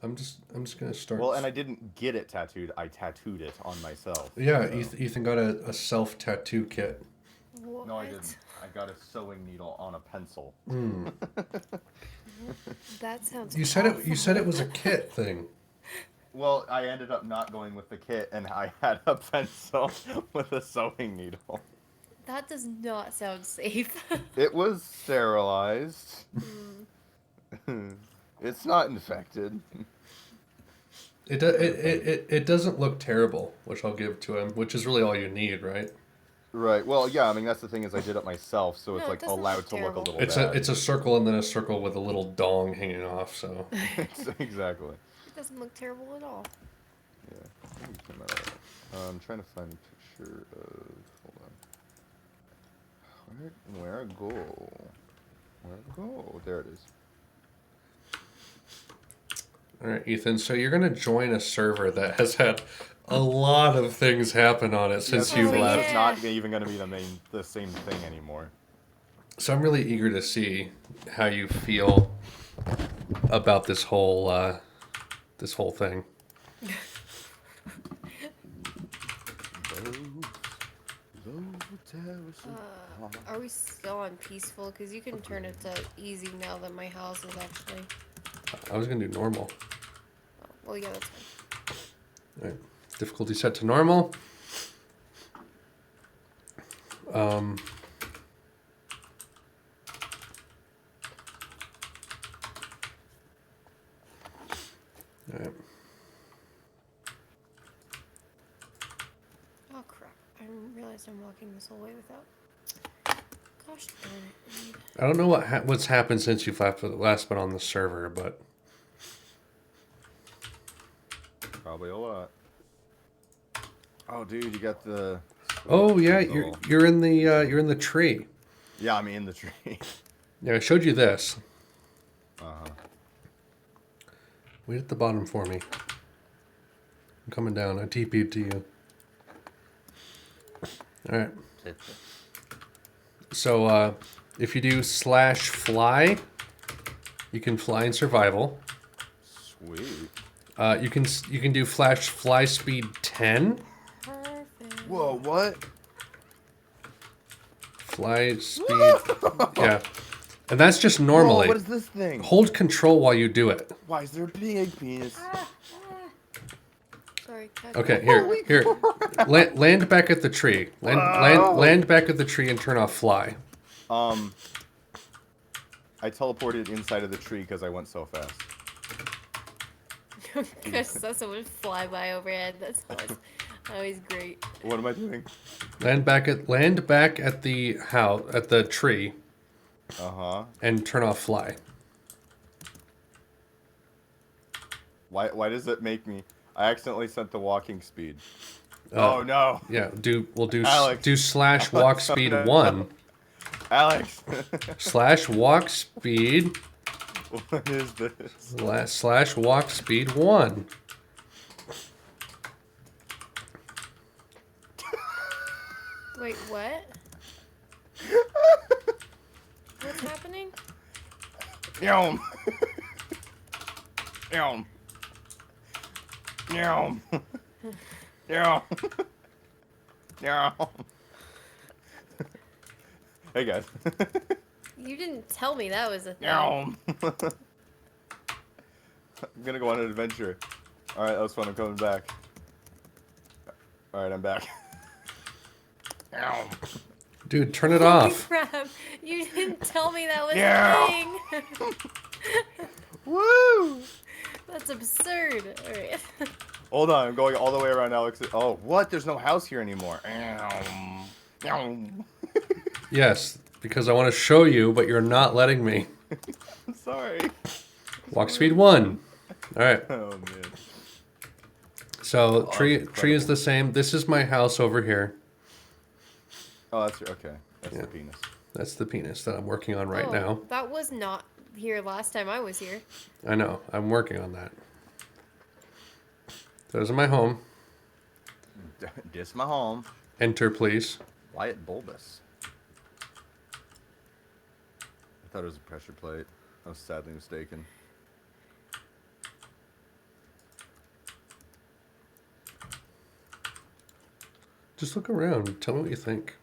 I'm just gonna start. Well, and I didn't get it tattooed. I tattooed it on myself. Yeah, So. Ethan got a self tattoo kit. No, I didn't. What? I got a sewing needle on a pencil. Mm. That sounds You said it. You said awful. it was a kit thing. Well, I ended up not going with the kit, and I had a pencil with a sewing needle. That does not sound safe. It was sterilized. Mm. It's not infected. It doesn't look terrible, which I'll give to him, which is really all you need, right? Right. Well, yeah. I mean, that's the thing is I did it myself, so it's No, it like doesn't allowed look to look a terrible. little It's bad. a circle and then a circle with a little dong hanging off. So Exactly. It doesn't look terrible at all. Yeah. I'm trying to find a picture of. Hold on. Where go? Where go? There it is. all right, Ethan. So you're gonna join a server that has had a lot of things happen on it Yeah, since so you've Oh this left. is yeah. not even going to be the same thing anymore. So I'm really eager to see how you feel about this whole thing. Are we still on peaceful? Because you can turn it to easy now that my house is actually. I was gonna do normal. Oh, well, yeah, that's fine. All right. Difficulty set to normal. Um, all right. Oh crap! I didn't realize I'm walking this whole way without. Gosh darn it! I don't know what's happened since you've last been on the server, but Probably a lot. Oh, dude, you got the. oh yeah, Pencil. you're in the tree. Yeah, I'm in the tree. Yeah, I showed you this. Uh-huh. Wait at the bottom for me. I'm coming down. I TP'd to you. All right. So if you do /fly, you can fly in survival. Sweet. You can do fly speed 10. Perfect. Whoa, what? Fly speed, yeah, and that's just Whoa, normally. what is this thing? Hold control while you do it. Why is there a big penis? Sorry. Okay, here. Land back at the tree. Land back at the tree and turn off fly. I teleported inside of the tree because I went so fast. Because saw someone fly by overhead. That's always great. What am I doing? Land back at the house at the tree Uh-huh. and turn off fly. Why does it make me... I accidentally sent the walking speed. Oh, no. Yeah, we'll do Alex. /walk speed 1 Alex. /walk speed What is this? /walk speed 1. Wait, what? What's happening? Yum. Yum. Yum. Yum. Yum. Hey, guys. You didn't tell me that was a thing. Yum. I'm gonna go on an adventure. Alright, that was fun. I'm coming back. Alright, I'm back. Yum. Dude, turn it Holy off. crap! You didn't tell me that was Yeah. a thing. Woo! That's absurd. All right. Hold on, I'm going all the way around Alex. Oh, what? There's no house here anymore. Yum. Yes, because I want to show you, but you're not letting me. I'm sorry. Walk speed 1. All right. Oh, man. So Oh, tree that's is incredible. the same. This is my house over here. Oh, that's okay. That's Yeah. the penis. That's the penis that I'm working on right Oh, now. that was not here last time I was here. I know. I'm working on that. Those are my home. This my home. Enter, please. Wyatt Bulbous. I thought it was a pressure plate. I was sadly mistaken. Just look around. Tell me what you think.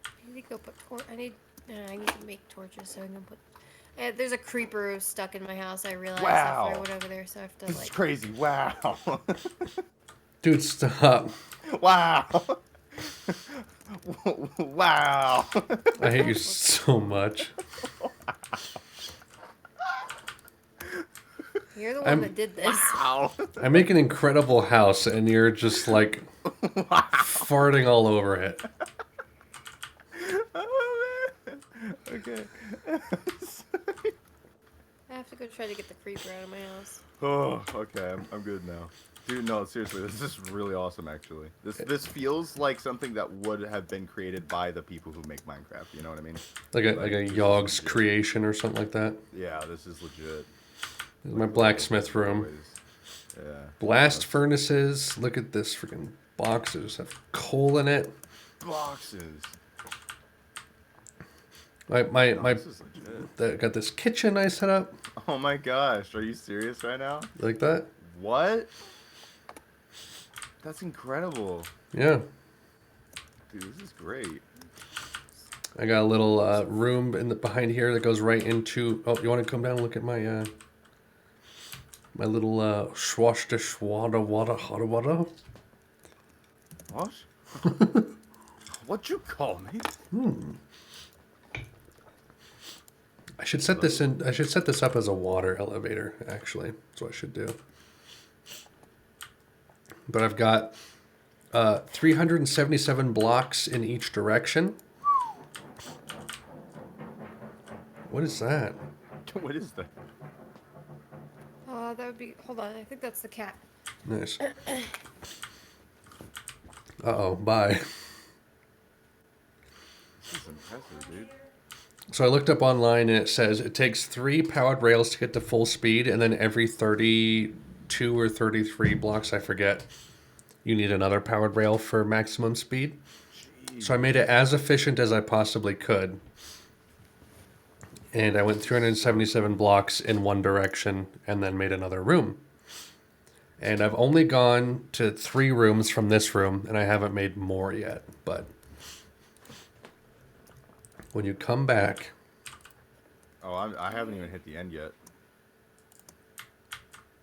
I need to go put I need to make torches so I can put. There's a creeper stuck in my house. I realized after I Wow. went over there, so I have to This is like. crazy. Wow. Dude, stop. Wow. Wow. I hate you so much. You're the one that did this. Wow. I make an incredible house, and you're just like Wow. farting all over it. Oh, man. Okay. I have to go try to get the creeper out of my house. Oh, okay. I'm good now. Dude, no, seriously, this is really awesome, actually. This feels like something that would have been created by the people who make Minecraft, you know what I mean? Like a Yogg's creation or something like that. Yeah, this is legit. This is my blacksmith room. Yeah. Blast furnaces. Look at this freaking boxes. Have coal in it. Boxes. My This is legit. got this kitchen I set up Oh my gosh, are you serious right now? like that. What? That's incredible. Yeah. Dude, this is great. I got a little room in the behind here that goes right into. Oh, you want to come down and look at my my little swashta swada wada hada wada? What? What'd you call me? I should set this in. I should set this up as a water elevator. Actually, that's what I should do. But I've got 377 blocks in each direction. What is that? What is that? That would be. Hold on, I think that's the cat. Nice. Uh-oh, bye. This is impressive, dude. So I looked up online and it says it takes 3 powered rails to get to full speed, and then every 32 or 33 blocks, I forget, you need another powered rail for maximum speed. Jeez. So I made it as efficient as I possibly could. And I went 377 blocks in one direction and then made another room. And I've only gone to 3 rooms from this room, and I haven't made more yet. But when you come back... Oh, I haven't even hit the end yet.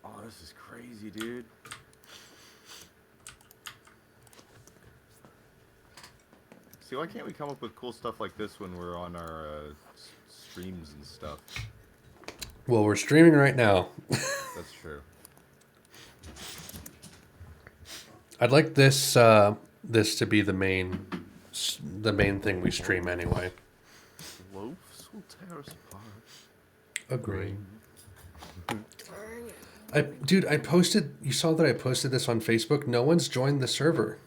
Oh, this is crazy, dude. See, why can't we come up with cool stuff like this when we're on our streams and stuff? Well, we're streaming right now. That's true. I'd like this this to be the main thing we stream anyway. Loafs will tear us apart. Agree. Dude, I posted. You saw that I posted this on Facebook. No one's joined the server.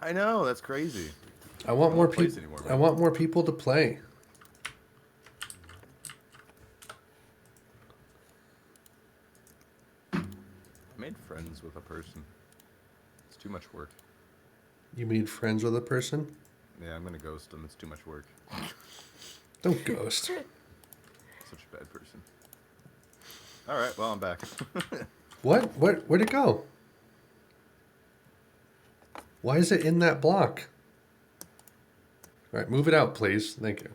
I know, that's crazy. I want more place people. anymore, I man. want more people to play. I made friends with a person. It's too much work. You made friends with a person? Yeah, I'm gonna ghost them. It's too much work. Don't ghost. Such a bad person. Alright, well, I'm back. What? Where'd it go? Why is it in that block? All right, move it out, please. Thank you.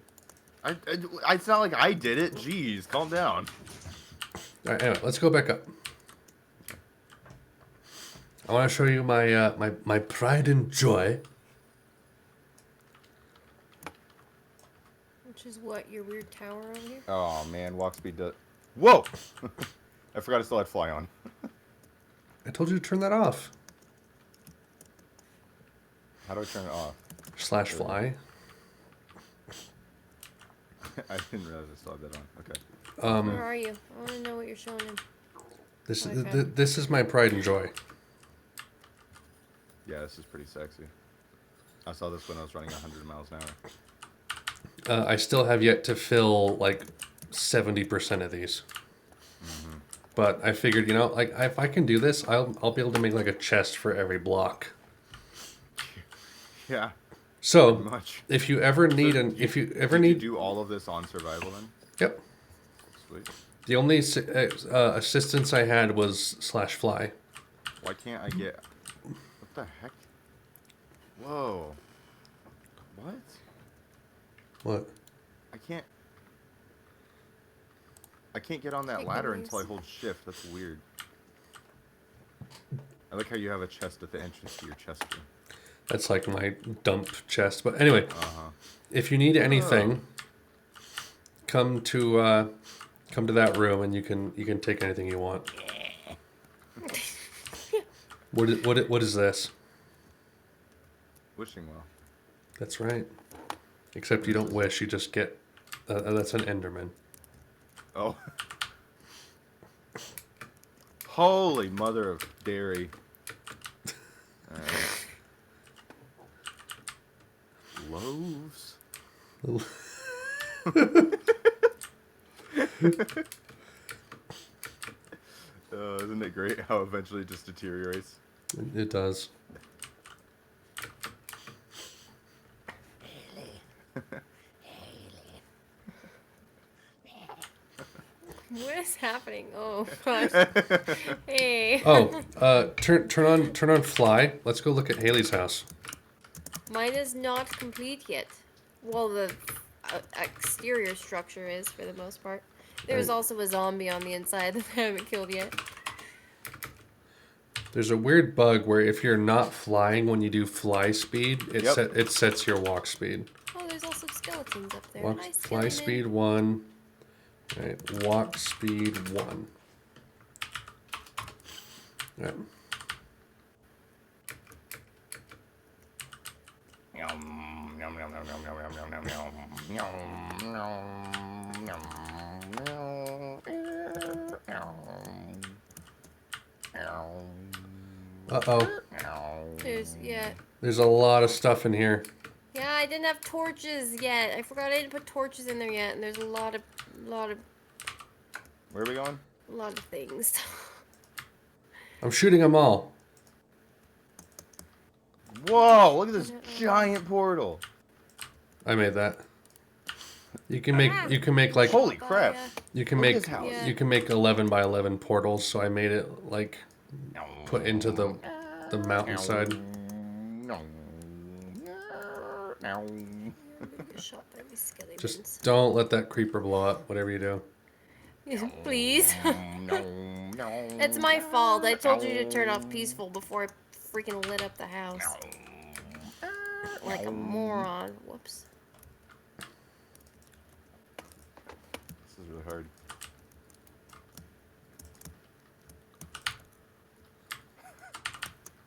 It's not like I did it. Jeez, calm down. All right, anyway, let's go back up. I want to show you my my pride and joy. Which is what, your weird tower over here? Oh, man, walk speed does... Whoa! I forgot I still had fly on. I told you to turn that off. How do I turn it off? /fly. I didn't realize I still had that on. Okay. Where are you? I want to know what you're showing him. This Okay. this is my pride and joy. Yeah, this is pretty sexy. I saw this when I was running 100 miles an hour. I still have yet to fill like 70% of these. Mm-hmm. But I figured, you know, like if I can do this, I'll be able to make like a chest for every block. Yeah, So pretty much. if you ever need So an, if you ever Did you need, do all of this on survival then? yep. Sweet. The only assistance I had was /fly. Why can't I get... What the heck? Whoa. What? What? I can't get on that Chicken ladder wings. until I hold shift. That's weird. I like how you have a chest at the entrance to your chest room. That's like my dump chest. But anyway, Uh-huh. if you need anything, come to that room and you can take anything you want. What is this? Wishing well. That's right. Except you don't wish, you just get. That's an Enderman. Oh. Holy mother of dairy. Alright. Loaves. Isn't it great how eventually it just deteriorates? It does. What is happening? Oh gosh. Hey. Oh, turn on fly. Let's go look at Haley's house. Mine is not complete yet. Well, the exterior structure is for the most part. There's Right. also a zombie on the inside that I haven't killed yet. There's a weird bug where if you're not flying when you do fly speed, Yep. it sets your walk speed. Oh, there's also skeletons up there. Walk, Nice fly skeleton. speed 1. Right, walk speed 1. Right. Uh-oh. There's a lot of stuff in here. Yeah, I didn't have torches yet. I forgot I didn't put torches in there yet, and there's a lot of Where are we going? things. I'm shooting them all. Whoa, look at this giant portal. I made that. You can make like Holy crap. you can Look at make this house. Yeah. you can make 11 by 11 portals, so I made it like put into the mountainside. Shot by these skeletons. Just don't let that creeper blow up, whatever you do. Please. It's my fault. I told you to turn off peaceful before I freaking lit up the house. Like a moron. Whoops. This is really hard.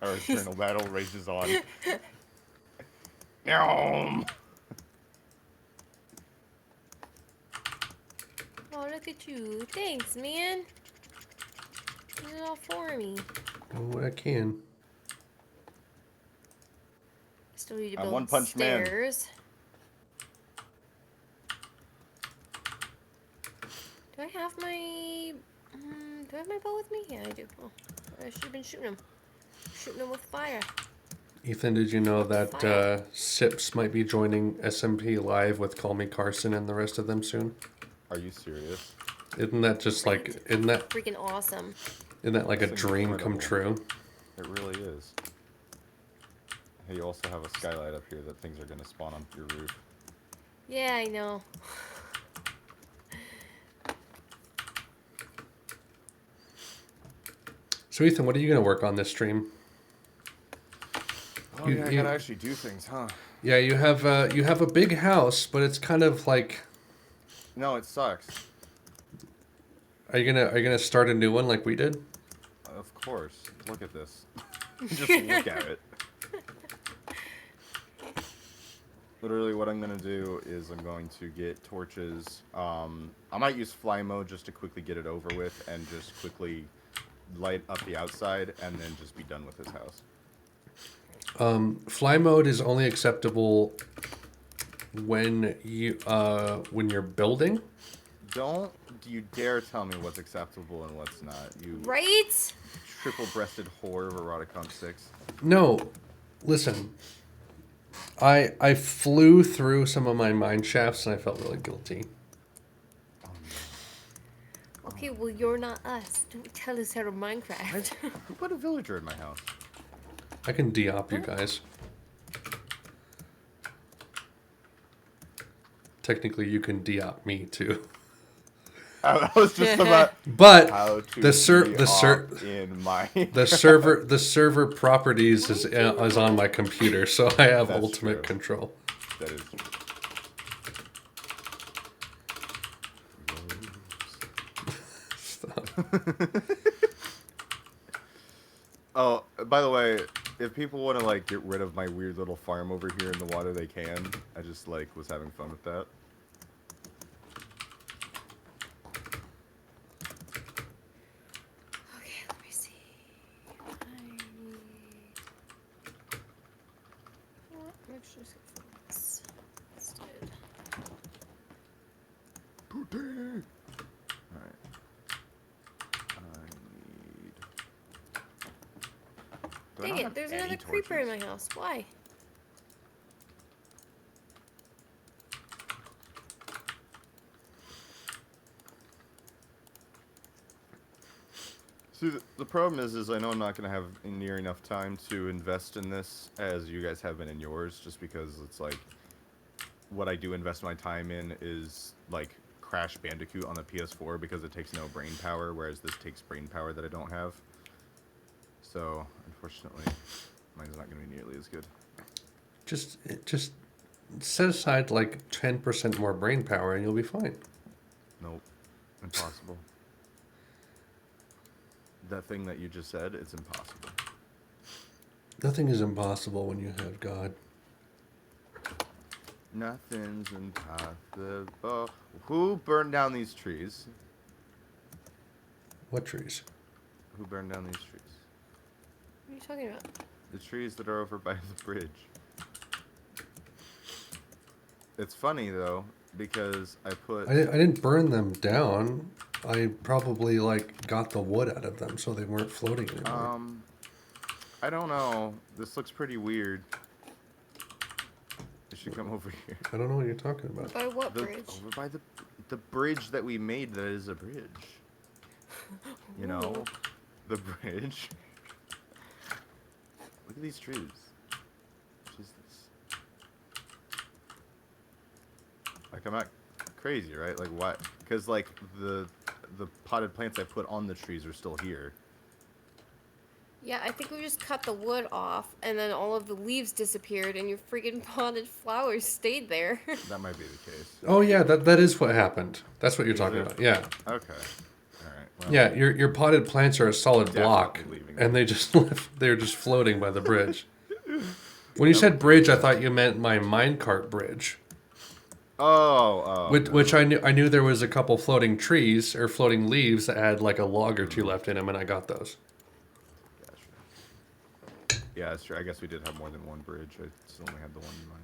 Our eternal battle rages on. Oh, look at you. Thanks, man. You did it all for me. Do what I can. Still need to I'm build One Punch Man. stairs. Do I have my... do I have my bow with me? Yeah, I do. Oh, I should have been shooting him. Shooting him with fire. Ethan, did you know that Sips might be joining SMP Live with Call Me Carson and the rest of them soon? Are you serious? Isn't that just like Freaking awesome. isn't that like a That's dream come incredible. true? It really is. Hey, you also have a skylight up here that things are going to spawn on your roof. Yeah, I know. So Ethan, what are you gonna work on this stream? Oh, You- yeah, I you- gotta actually do things, huh? Yeah, you have a big house, but it's kind of like. No, it sucks. Are you gonna start a new one like we did? Of course. Look at this. Just look at it. Literally, what I'm gonna do is I'm going to get torches. I might use fly mode just to quickly get it over with and just quickly light up the outside and then just be done with this house. Fly mode is only acceptable when you're building. Don't you dare tell me what's acceptable and what's not. You Right? triple-breasted whore of Eroticon 6. No, listen. I flew through some of my mine shafts and I felt really guilty. Okay, well, you're not us. Don't tell us how to Minecraft. Who put a villager in my house? I can de-op you guys. Technically, you can de-op me too. I was just about But how to the in my the server properties is on my computer, so I have That's ultimate true. control. That is true. Stop. Oh, by the way, if people want to like get rid of my weird little farm over here in the water, they can. I just like was having fun with that. Okay, let me see. I need... What? Let's just get this instead. Alright. I need... Do I Dang not it, have there's any another creeper in torches? my house. Why? See, the problem is I know I'm not going to have near enough time to invest in this as you guys have been in yours, just because it's like, what I do invest my time in is, like, Crash Bandicoot on the PS4 because it takes no brain power, whereas this takes brain power that I don't have. So, unfortunately, mine's not going to be nearly as good. Just set aside like 10% more brain power, and you'll be fine. Nope. Impossible. That thing that you just said, it's impossible. Nothing is impossible when you have God. Nothing's impossible. Who burned down these trees? What trees? Who burned down these trees? What are you talking about? The trees that are over by the bridge. It's funny though, because I put... I didn't burn them down. I probably like got the wood out of them so they weren't floating anymore. I don't know. This looks pretty weird. You should come over here. I don't know what you're talking about. By what bridge? Over by the bridge that we made that is a bridge. You know? The bridge. Look at these trees. What is this? Like, I'm not crazy, right? Like, why? Because, like, the potted plants I put on the trees are still here. Yeah, I think we just cut the wood off, and then all of the leaves disappeared, and your freaking potted flowers stayed there. That might be the case. Oh yeah, that is what happened. That's what you're Is talking it? about. Yeah. Okay. Alright. Well, Yeah, your potted plants are a solid block, Definitely leaving and they just they're just floating by the bridge. When you said bridge, I thought you meant my minecart bridge. Which no. I knew there was a couple floating trees or floating leaves that had like a log or two left in them, and I got those. Gotcha. Yeah, that's true. I guess we did have more than one bridge. I still only had the one in mind.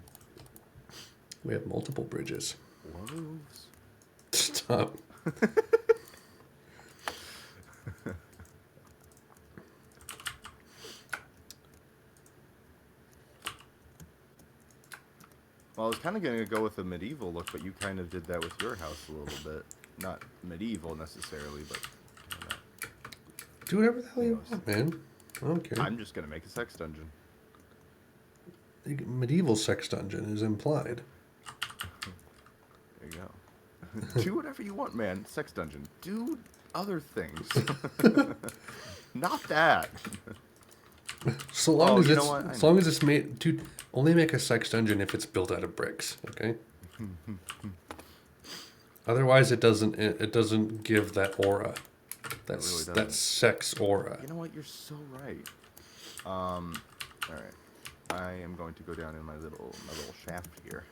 We have multiple bridges. Wolves. Stop. Well, I was kind of going to go with a medieval look, but you kind of did that with your house a little bit. Not medieval necessarily, but... You know, Do whatever the hell you want, man. I don't care. I'm just going to make a sex dungeon. The medieval sex dungeon is implied. There you go. Do whatever you want, man. Sex dungeon. Do other things. Not that. So long as you it's know what? as long as it's made, dude. Only make a sex dungeon if it's built out of bricks, okay? Otherwise, it doesn't give that aura, really doesn't. that sex aura. You know what? You're so right. All right. I am going to go down in my little shaft here.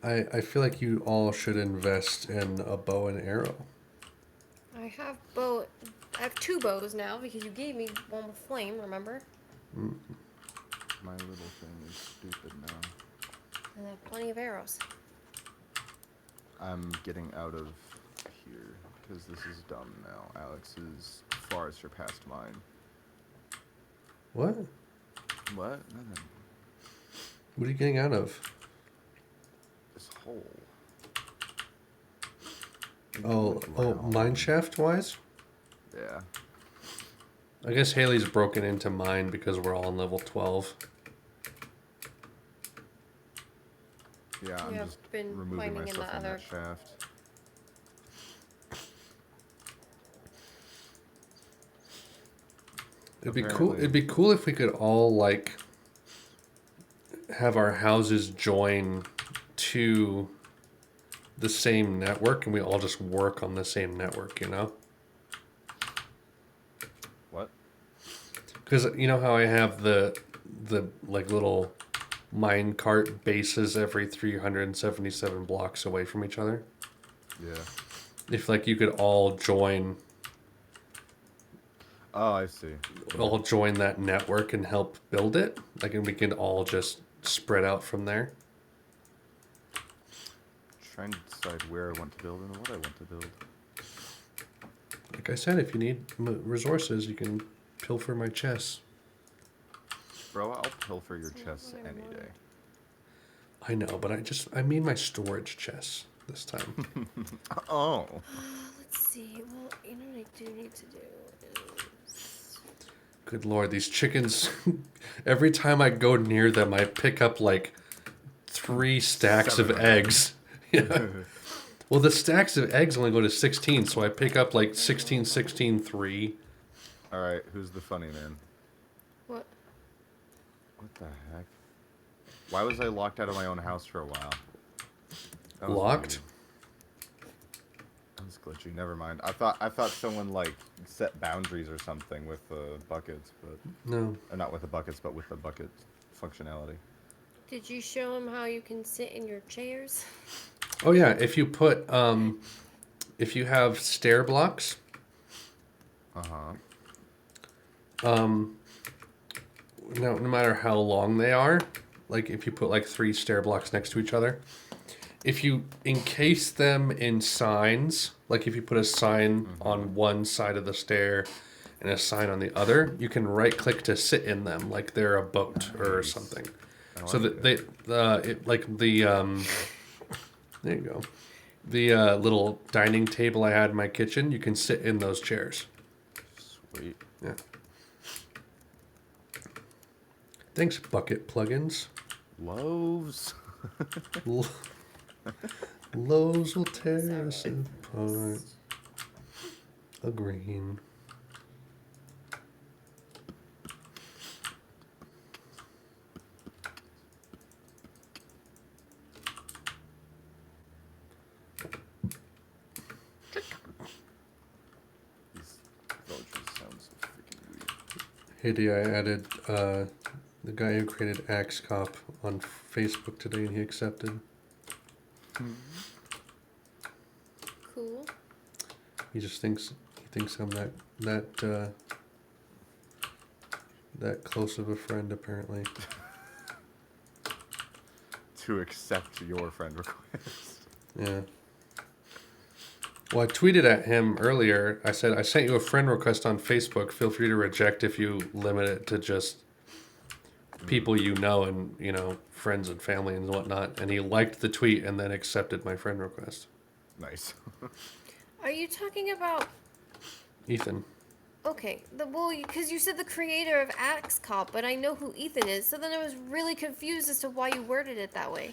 I feel like you all should invest in a bow and arrow. I have two bows now because you gave me one with flame, remember? My little thing is stupid now. And I have plenty of arrows. I'm getting out of here because this is dumb now. Alex is far surpassed mine. What? What? Nothing. What are you getting out of? This hole. Oh, mine shaft wise? Yeah. I guess Haley's broken into mine because we're all on level 12. Yeah, I'm Yeah, just I've been removing mining in myself the from that other. shaft. It'd be cool. It'd be cool if we could all like have our houses join to the same network, and we all just work on the same network. You know? What? Because you know how I have the like little mine cart bases every 377 blocks away from each other. Yeah. If like you could all join Oh, I see. all join that network and help build it, like, and we can all just spread out from there. Trying to decide where I want to build and what I want to build. Like I said, if you need resources, you can pilfer my chests. Bro, I'll pilfer your That's not chests what I any wanted. day. I know, but I mean my storage chests this time. Oh. Let's see. Well, you know what I do need to do is... Good lord, these chickens! Every time I go near them, I pick up like 3 stacks of 700. eggs. Yeah. Well, the stacks of eggs only go to 16, so I pick up like 16, 16, 3. Alright, who's the funny man? What? What the heck? Why was I locked out of my own house for a while? That was Locked? weird. That was glitchy. Never mind. I thought someone like set boundaries or something with the buckets, but No. or not with the buckets, but with the bucket functionality. Did you show him how you can sit in your chairs? Oh yeah, if you put if you have stair blocks, no matter how long they are, like if you put like 3 stair blocks next to each other, if you encase them in signs, like if you put a sign on one side of the stair and a sign on the other, you can right click to sit in them like they're a boat or Nice. something. I So like that it like the there you go. The little dining table I had in my kitchen, you can sit in those chairs. Sweet. Yeah. Thanks, bucket plugins. Loaves. Lowe's will tear us apart. A green. These villagers sound so freaking weird. Hey, I added the guy who created Axe Cop on Facebook today, and he accepted. Cool. He just thinks I'm that close of a friend, apparently. To accept your friend request. Yeah. Well, I tweeted at him earlier. I said, I sent you a friend request on Facebook. Feel free to reject if you limit it to just people you know and, you know, friends and family and whatnot. And he liked the tweet and then accepted my friend request. Nice. Are you talking about... Ethan. Okay, because you said the creator of Axe Cop, but I know who Ethan is, so then I was really confused as to why you worded it that way.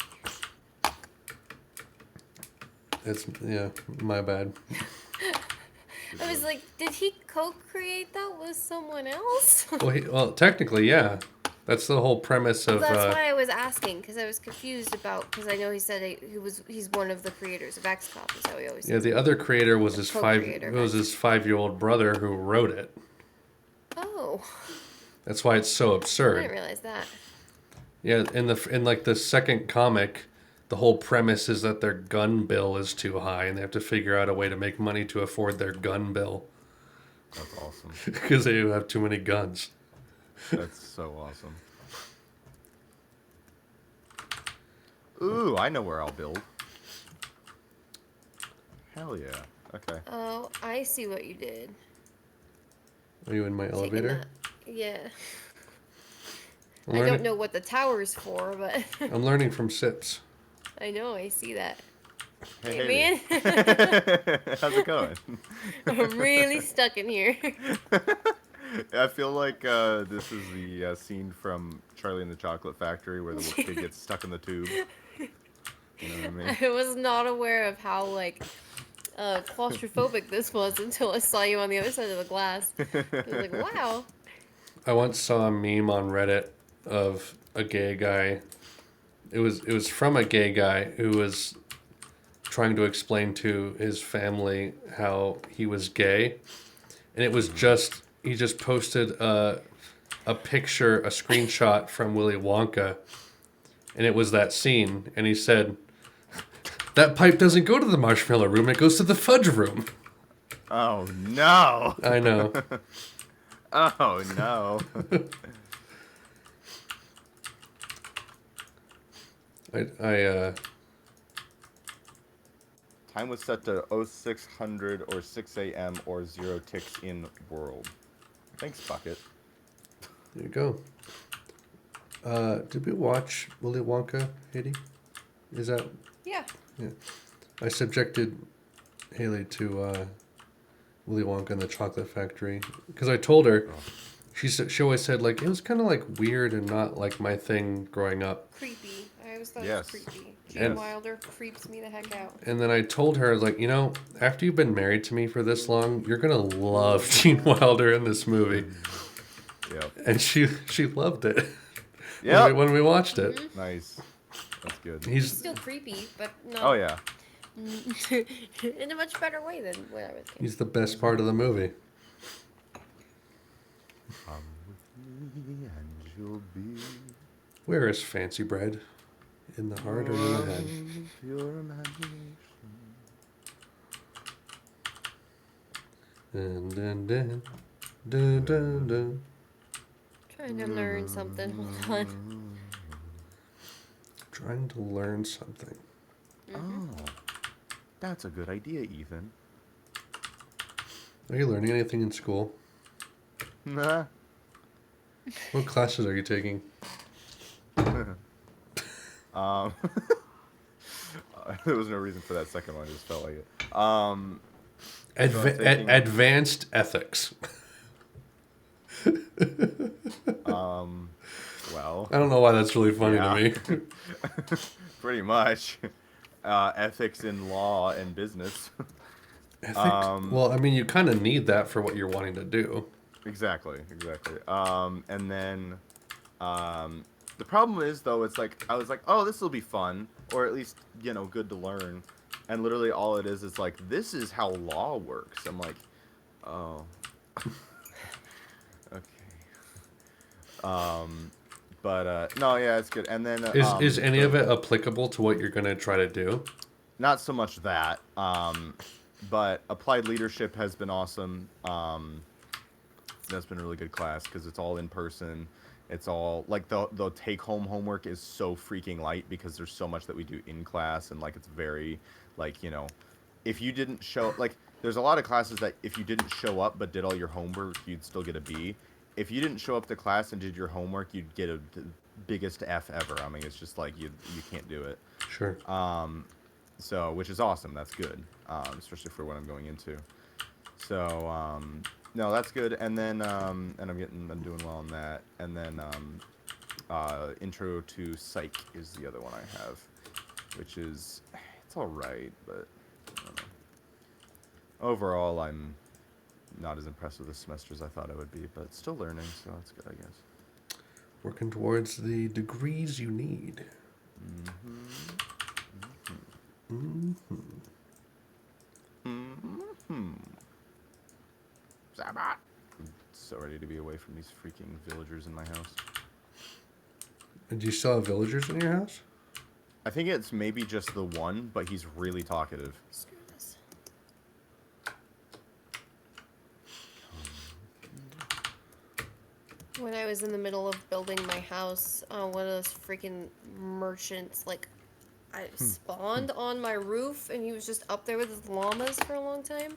It's, yeah, my bad. I was like, did he co-create that with someone else? Well, technically, yeah. That's the whole premise of. That's why I was asking, because I was confused because I know he said he's one of the creators of Axe Cop, is how he always Yeah, says. the other creator was The his co-creator of Axe. 5-year-old brother who wrote it. Oh, That's why it's so I absurd. didn't realize that. Yeah, in like the second comic, the whole premise is that their gun bill is too high, and they have to figure out a way to make money to afford their gun bill That's awesome. because they have too many guns. That's so awesome. Ooh, I know where I'll build. Hell yeah. Okay. Oh, I see what you did. Are you in my Taking elevator? that. Yeah. I'm I learning, don't know what the tower's for, but I'm learning from Sips. I know, I see that. Hey, man. How's it going? I'm really stuck in here. I feel like this is the scene from Charlie and the Chocolate Factory where the little kid gets stuck in the tube. You know what I mean? I was not aware of how like claustrophobic this was until I saw you on the other side of the glass. I was like, wow. I once saw a meme on Reddit of a gay guy. It was from a gay guy who was trying to explain to his family how he was gay, and it was just he just posted a picture, a screenshot from Willy Wonka, and it was that scene, and he said, "That pipe doesn't go to the marshmallow room; it goes to the fudge room." Oh no! I know. Oh no! I Time was set to 0600 or 6 a.m. or 0 ticks in world. Thanks, Bucket. there you go. Did we watch Willy Wonka, Haiti? Is that? Yeah. Yeah. I subjected Haley to Willy Wonka and the Chocolate Factory because I told her. She always said like it was kind of like weird and not like my thing growing up. Creepy. I always thought Yes. it was creepy. Yes. Gene Wilder creeps me the heck out. And then I told her like, you know, after you've been married to me for this long, you're gonna love Gene Wilder in this movie. Yep. And she loved it. Yep. when we watched it. Nice. That's good. He's He's still creepy, but not Oh yeah. in a much better way than when I was a kid. he's the best part of the movie. Come with me and you'll be Where is fancy bread? In the heart or in the head? of your imagination. Dun, dun, dun, dun, dun, dun. Trying to learn something. Hold on. Trying to learn something. Oh, that's a good idea, Ethan. Are you learning anything in school? Nah. What classes are you taking? There was no reason for that second one. I just felt like it. taking- Advanced ethics. Well, I don't know why that's really funny Yeah. to me. pretty much. Ethics in law and business. Ethics? Well, I mean, you kind of need that for what you're wanting to do. Exactly. And then, the problem is though, it's like I was like, oh, this will be fun, or at least good to learn. And literally all it is like, this is how law works. I'm like, oh, okay. But no, yeah, it's good. And then Is any of it applicable to what you're going to try to do? not so much that, but applied leadership has been awesome. That's been a really good class because it's all in person. It's all like the take home homework is so freaking light because there's so much that we do in class, and like it's very like if you didn't show like there's a lot of classes that if you didn't show up but did all your homework you'd still get a B. If you didn't show up to class and did your homework you'd get the biggest F ever. I mean it's just like you can't do it. Sure. So, which is awesome. That's good, especially for what I'm going into. So, no, that's good. And then, and I'm doing well on that. And then, Intro to Psych is the other one I have, which is, it's all right, but I don't know. Overall, I'm not as impressed with this semester as I thought I would be, but still learning, so that's good, I guess. Working towards the degrees you need. Sabat. I'm so ready to be away from these freaking villagers in my house. And do you still have villagers in your house? I think it's maybe just the one, but he's really talkative. Screw this. When I was in the middle of building my house, one of those freaking merchants, like, I spawned on my roof, and he was just up there with his llamas for a long time.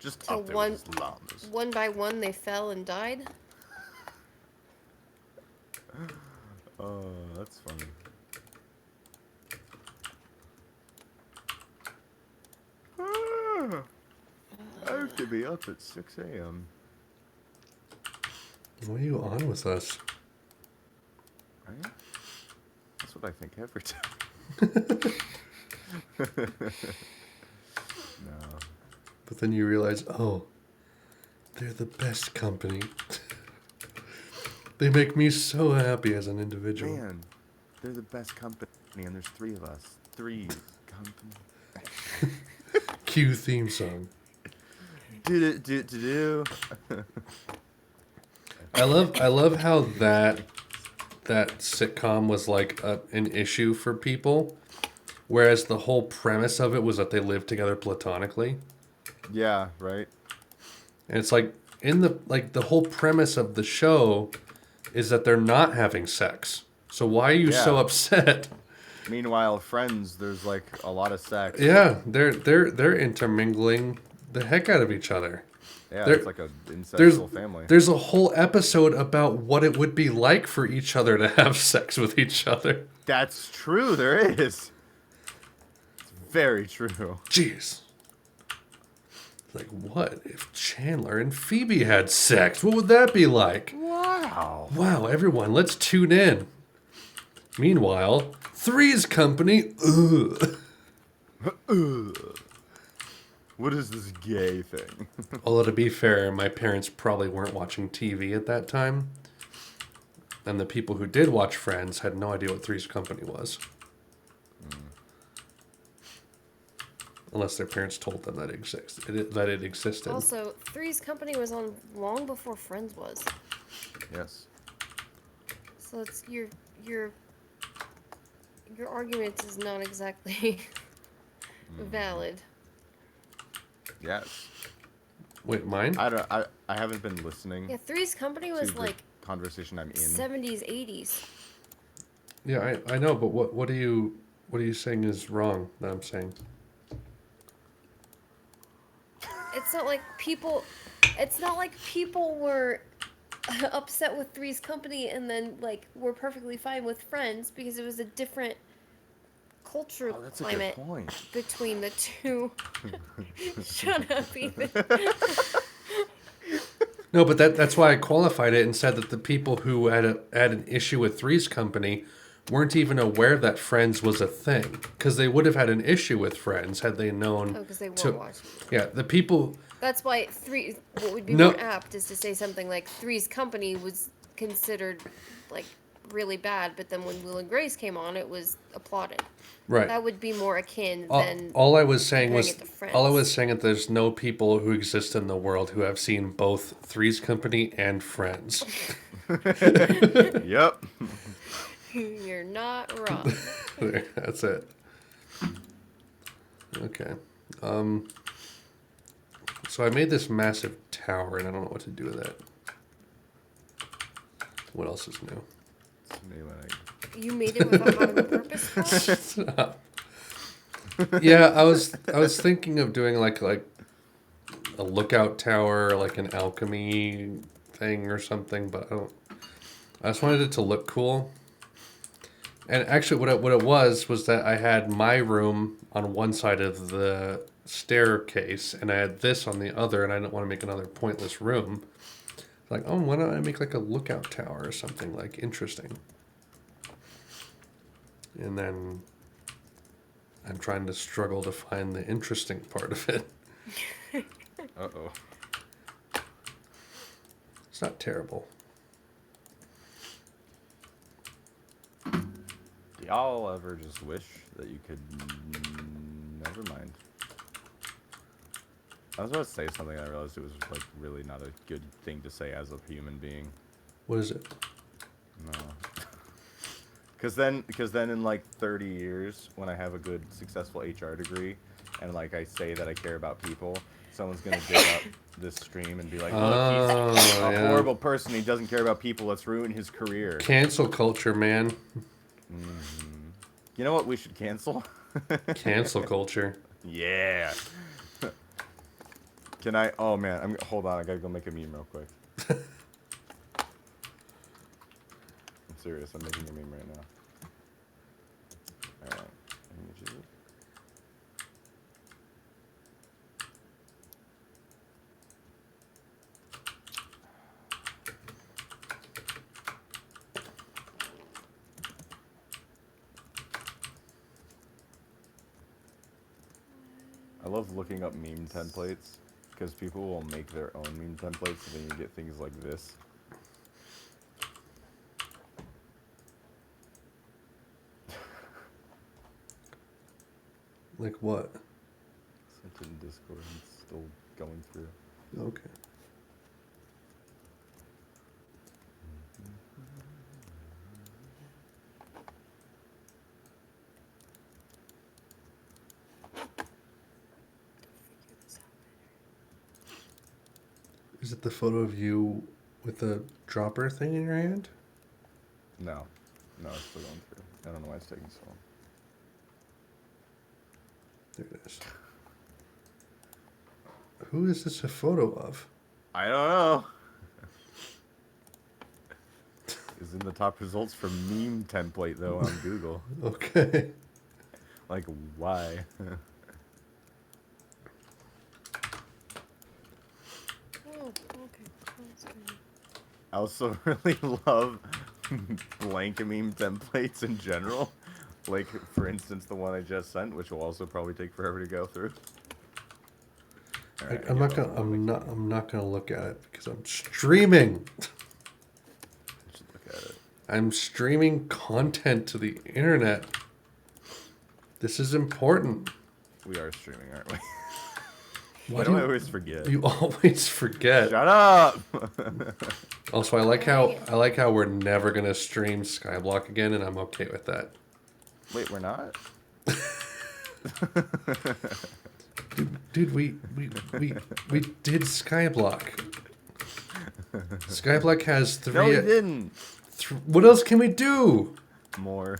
Just Till up there with his llamas. one by one, they fell and died. Oh, that's funny. I have to be up at 6 a.m. What are you on with us? Right? That's what I think every time. No. But then you realize, oh, they're the best company. They make me so happy as an individual. Man, they're the best company, and there's 3 of us. 3 company. Cue theme song. Do. I love how that sitcom was like an issue for people, whereas the whole premise of it was that they lived together platonically. Yeah, right. And it's like the whole premise of the show is that they're not having sex. So why are you so Yeah. upset? Meanwhile, Friends, there's like a lot of sex. Yeah, they're intermingling the heck out of each other. Yeah, There- it's like a incestual family. There's a whole episode about what it would be like for each other to have sex with each other. That's true. There is. It's very true. Jeez. Like, what if Chandler and Phoebe had sex? What would that be like? Wow. Wow, everyone, let's tune in. Meanwhile, Three's Company. Ugh. What is this gay thing? Although, to be fair, my parents probably weren't watching TV at that time. And the people who did watch Friends had no idea what Three's Company was. Unless their parents told them that it existed. Also, Three's Company was on long before Friends was. Yes. So it's your argument is not exactly valid. Yes. Wait, mine? I haven't been listening Yeah, Three's Company to was the like conversation I'm in. 70s, 80s. Yeah, I know, but what are you saying is wrong that I'm saying? It's not like people were upset with Three's Company and then like were perfectly fine with Friends because it was a different cultural Oh, that's a climate good point. between the two. Shut up, Ethan. No, but that's why I qualified it and said that the people who had an issue with Three's Company weren't even aware that Friends was a thing, because they would have had an issue with Friends had they known. Oh, because they weren't watching. Yeah, the people. That's why what would be No. more apt is to say something like Three's Company was considered like really bad, but then when Will and Grace came on, it was applauded. Right. That would be more akin All, than all I was saying comparing was it to Friends. all I was saying that there's no people who exist in the world who have seen both Three's Company and Friends. Yep. You're not wrong. There, that's it. Okay. So I made this massive tower, and I don't know what to do with it. What else is new? You made it without having a purpose for it? Stop. Yeah, I was thinking of doing like a lookout tower, like an alchemy thing or something, but I just wanted it to look cool. And actually, what it was that I had my room on one side of the staircase, and I had this on the other, and I didn't want to make another pointless room. Like, oh, why don't I make like a lookout tower or something like interesting? And then I'm trying to struggle to find the interesting part of it. Uh-oh. It's not terrible. Do y'all ever just wish that you could... Never mind. I was about to say something, and I realized it was like really not a good thing to say as a human being. What is it? No. Because then in like 30 years, when I have a good, successful HR degree, and like I say that I care about people, someone's gonna dig up this stream and be like, "Look, he's a yeah. horrible person. He doesn't care about people. Let's ruin his career." Cancel culture, man. You know what we should cancel? Cancel culture. Yeah. Can I? Oh man, hold on. I gotta go make a meme real quick. I'm serious. I'm making a meme right now. All right. love looking up meme templates because people will make their own meme templates, and then you get things like this. Like what? Sent it in Discord and it's still going through. Okay. Is it the photo of you with the dropper thing in your hand? No, it's still going through. I don't know why it's taking so long. There it is. Who is this a photo of? I don't know. Is in the top results for meme template though on Google. Okay. Like why? Oh, okay. That's good. I also really love blank meme templates in general. Like, for instance, the one I just sent, which will also probably take forever to go through. Alright, I'm not gonna look at it because I'm streaming. Just look at it. I'm streaming content to the internet. This is important. We are streaming, aren't we? Why Why do do I you, always forget? you always forget? Shut up! Also, I like how we're never gonna stream Skyblock again, and I'm okay with that. Wait, we're not? Dude, we did Skyblock. Skyblock has three. No, we didn't! What else can we do? More.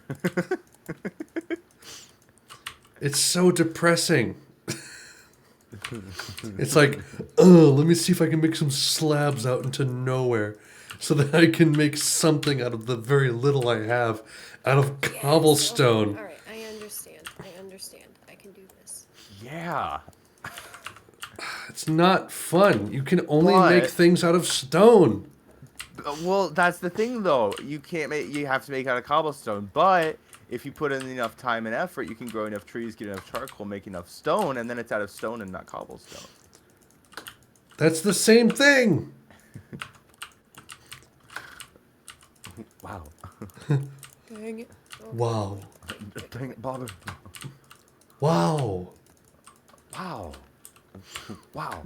It's so depressing. It's like, let me see if I can make some slabs out into nowhere so that I can make something out of the very little I have out of cobblestone. Okay. All right, I understand. I can do this. Yeah. It's not fun. You can only But- make things out of stone. Well, that's the thing, though. You can't make. You have to make out of cobblestone. But if you put in enough time and effort, you can grow enough trees, get enough charcoal, make enough stone, and then it's out of stone and not cobblestone. That's the same thing. Wow. Dang it. Oh, Wow. Dang it, Bobby. Wow. Wow. Wow.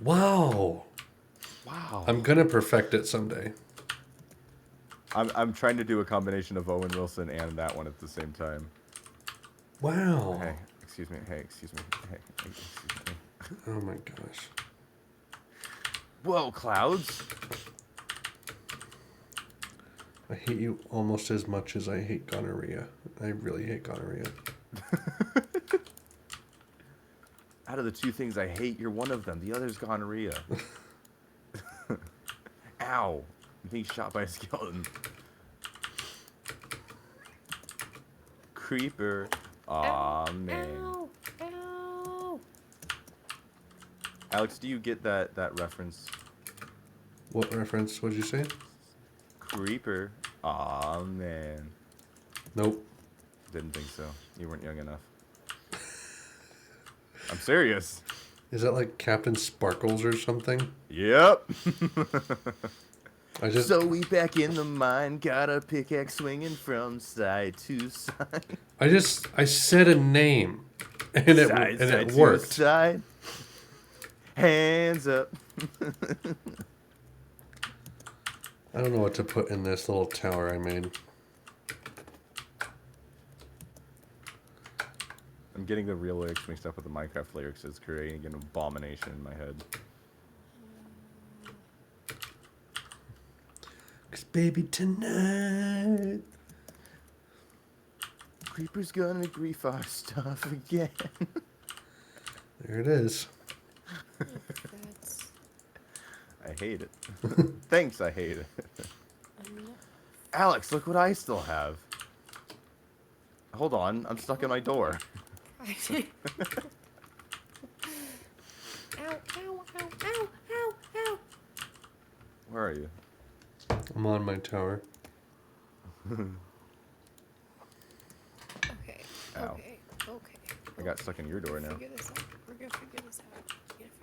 Wow. Wow. I'm gonna perfect it someday. I'm trying to do a combination of Owen Wilson and that one at the same time. Wow. Hey, excuse me. Hey, excuse me. Hey, excuse me. Oh my gosh. Whoa, clouds. I hate you almost as much as I hate gonorrhea. I really hate gonorrhea. Out of the two things I hate, you're one of them. The other's gonorrhea. Ow. I'm being shot by a skeleton. Creeper. Aw, man. Ow! Ow! Alex, do you get that reference? What reference? What'd you say? Creeper. Aw, man. Nope. Didn't think so. You weren't young enough. I'm serious. Is that like Captain Sparkles or something? Yep. I just So we back in the mine, got a pickaxe swinging from side to side. I said a name, and it worked. Side. Hands up. I don't know what to put in this little tower I made. I'm getting the real lyrics mixed up with the Minecraft lyrics. It's creating an abomination in my head. 'Cause baby tonight. Creeper's gonna grief our stuff again. There it is. That's I hate it. Thanks, I hate it. enough. Alex, look what I still have. Hold on, I'm stuck in my door. Ow! Ow! Ow! Ow! Ow! Ow! Where are you? I'm on my tower. Okay. Ow. Okay. Okay. I got stuck in your door now. Figure this out. We're gonna figure this out.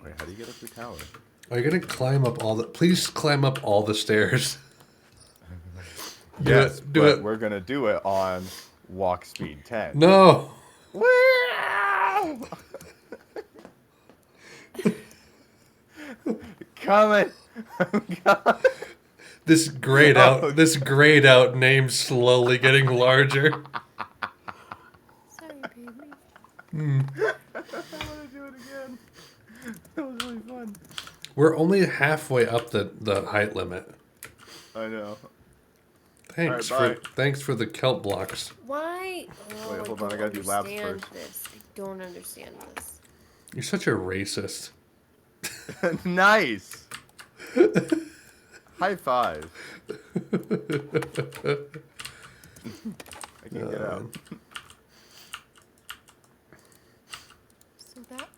Wait, how do you get up your tower? Are you gonna climb up all the? Please climb up all the stairs. Yes, do but it. we're gonna do it on walk speed 10. No. Coming. This grayed out name slowly getting larger. Sorry, baby. I want to do it again. That was really fun. We're only halfway up the height limit. I know. Thanks All right, thanks for the kelp blocks. Why? Oh, Wait, hold on, I don't gotta do labs understand first. this. I don't understand this. You're such a racist. Nice. High five. I can't get out. So that.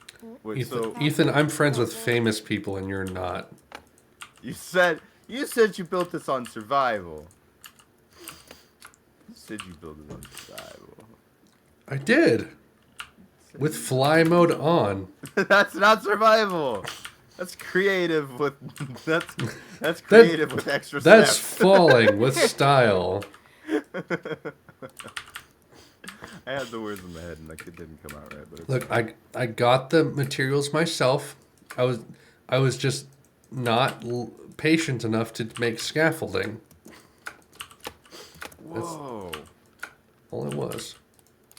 Wait, so Ethan, I'm friends with famous people and you're not. you said you built this on survival. You said you built it on survival. I did. With fly mode on. That's not survival. That's creative with that's creative with extra That's steps. falling with style. I had the words in my head and it didn't come out right. But it's Look, I got the materials myself. I was just not patient enough to make scaffolding. whoa, All it was.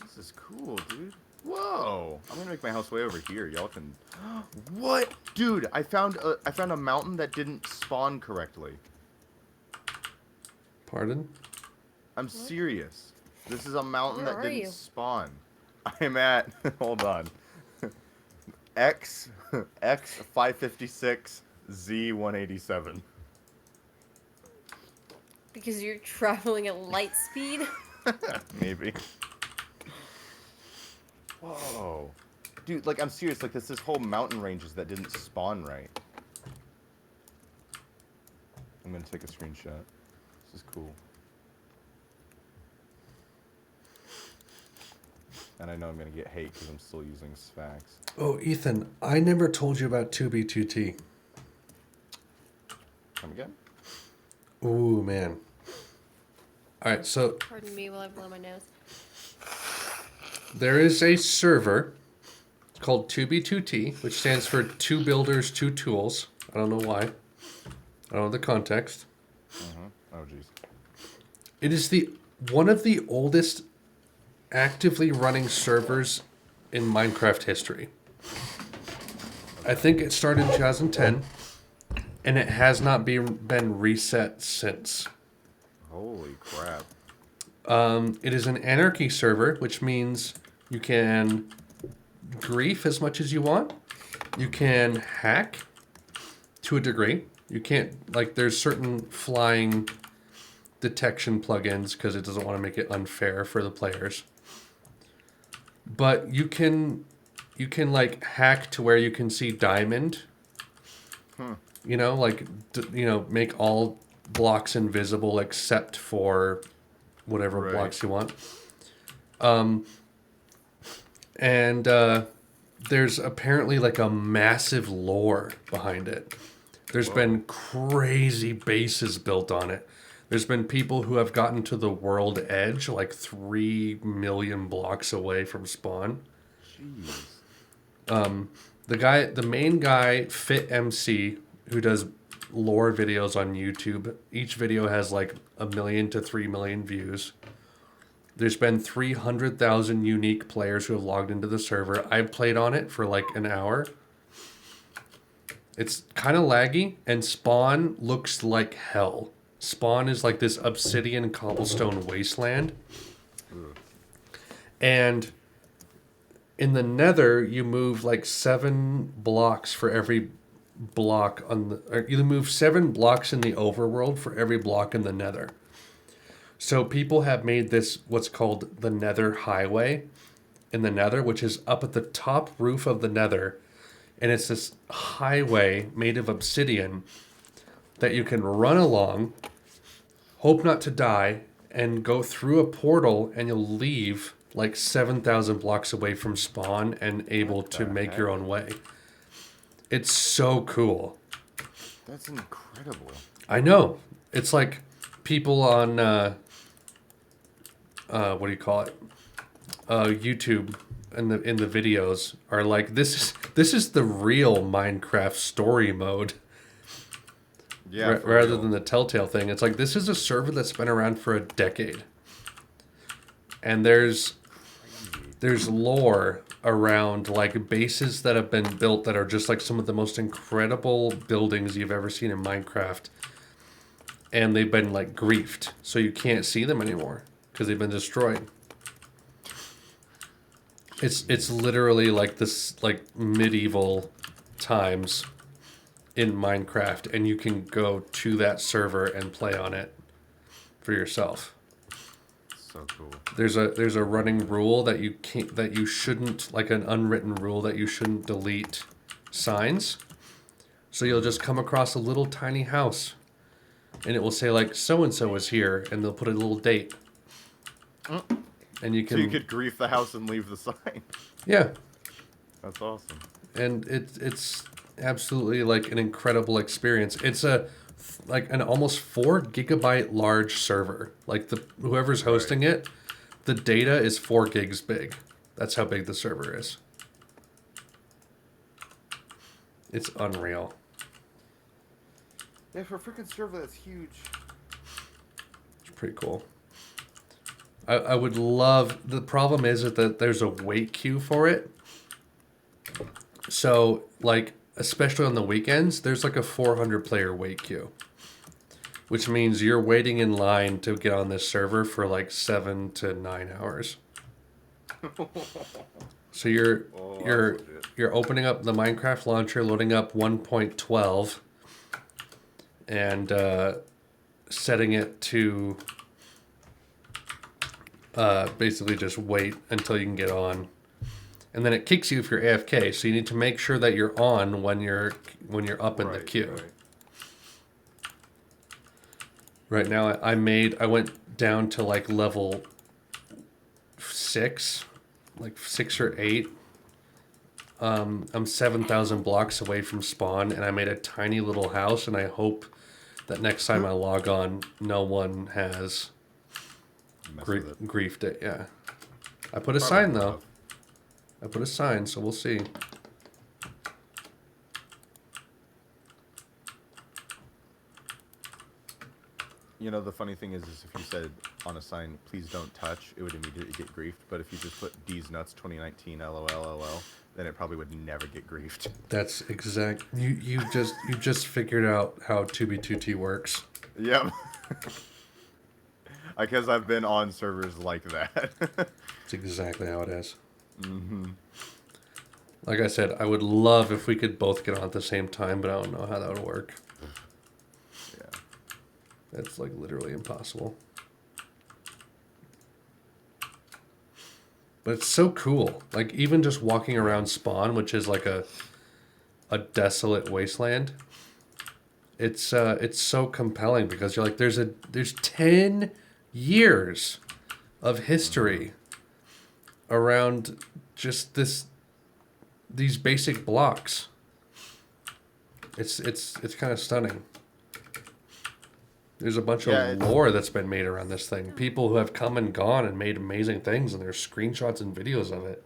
this is cool, dude. Whoa, I'm gonna make my house way over here. Y'all can. What, dude? I found a mountain that didn't spawn correctly. Pardon? I'm serious. This is a mountain Where that are didn't you? spawn. I'm at. Hold on. X 556 Z 187. Because you're traveling at light speed? Maybe. Whoa. Dude, like, I'm serious. Like, this whole mountain ranges that didn't spawn right. I'm gonna take a screenshot. This is cool. And I know I'm gonna get hate because I'm still using Sphax. Oh, Ethan, I never told you about 2B2T. Come again? Ooh, man. All right, so Pardon me while I blow my nose. there is a server called 2B2T, which stands for Two Builders, Two Tools. I don't know why. I don't know the context. Oh, jeez. It is one of the oldest actively running servers in Minecraft history. I think it started in 2010, and it has not been reset since. Holy crap. It is an anarchy server, which means you can grief as much as you want. You can hack to a degree. You can't, like, there's certain flying detection plugins because it doesn't want to make it unfair for the players. But you can like hack to where you can see diamond. You know, like make all blocks invisible except for whatever Right. blocks you want. And there's apparently like a massive lore behind it. There's been crazy bases built on it. There's been people who have gotten to the world edge, like 3 million blocks away from spawn. Jeez. The main guy, Fit MC, who does lore videos on YouTube. Each video has like 1 million to 3 million views. There's been 300,000 unique players who have logged into the server. I've played on it for like an hour. It's kind of laggy, and spawn looks like hell. Spawn is like this obsidian cobblestone wasteland. And in the nether, you move like 7 blocks for every block or you move 7 blocks in the overworld for every block in the nether. So people have made this what's called the Nether Highway in the nether, which is up at the top roof of the nether. And it's this highway made of obsidian that you can run along, hope not to die, and go through a portal, and you'll leave like 7,000 blocks away from spawn and able What to the make your heck? own way. It's so cool. That's incredible. I know. It's like people on what do you call it? YouTube in the videos are like, this is the real Minecraft story mode. Yeah, for Rather real. than the Telltale thing. It's like, this is a server that's been around for a decade. And there's lore around like bases that have been built that are just like some of the most incredible buildings you've ever seen in Minecraft. And they've been like griefed, so you can't see them anymore because they've been destroyed. It's literally like this, like medieval times in Minecraft, and you can go to that server and play on it for yourself. So cool. There's a running rule that you shouldn't, like an unwritten rule that you shouldn't delete signs. So you'll just come across a little tiny house, and it will say like so and so is here, and they'll put a little date. And you So can you could grief the house and leave the sign. yeah, That's awesome. and it's absolutely like an incredible experience. It's a like an almost 4 gigabyte large server. Like the whoever's hosting it, the data is 4 gigs big. That's how big the server is. It's unreal. Yeah, for a freaking server, that's huge. It's pretty cool. I would love. The problem is that there's a wait queue for it. So like, especially on the weekends, there's like a 400 player wait queue, which means you're waiting in line to get on this server for like 7 to 9 hours. So you're Oh, that's you're legit. you're opening up the Minecraft launcher, loading up 1.12, and setting it to basically just wait until you can get on, and then it kicks you if you're AFK. So you need to make sure that you're on when you're up in the queue. Right now, I went down to like level 6, like 6 or 8. I'm 7,000 blocks away from spawn, and I made a tiny little house, and I hope that next time I log on, no one has Mess with it. griefed it. Yeah, I put a Probably sign would though. have. I put a sign, so we'll see. You know, the funny thing is if you said on a sign, please don't touch, it would immediately get griefed. But if you just put D's nuts 2019 LOL, then it probably would never get griefed. That's exact. You just figured out how 2B2T works. Yep. Because I've been on servers like that. It's exactly how it is. Mm-hmm. Like I said, I would love if we could both get on at the same time, but I don't know how that would work. Yeah. That's like literally impossible. But it's so cool. Like even just walking around spawn, which is like a desolate wasteland. It's so compelling because you're like there's 10 years of history around just these basic blocks. It's kind of stunning. There's a bunch of lore that's been made around this thing. People who have come and gone and made amazing things, and there's screenshots and videos of it.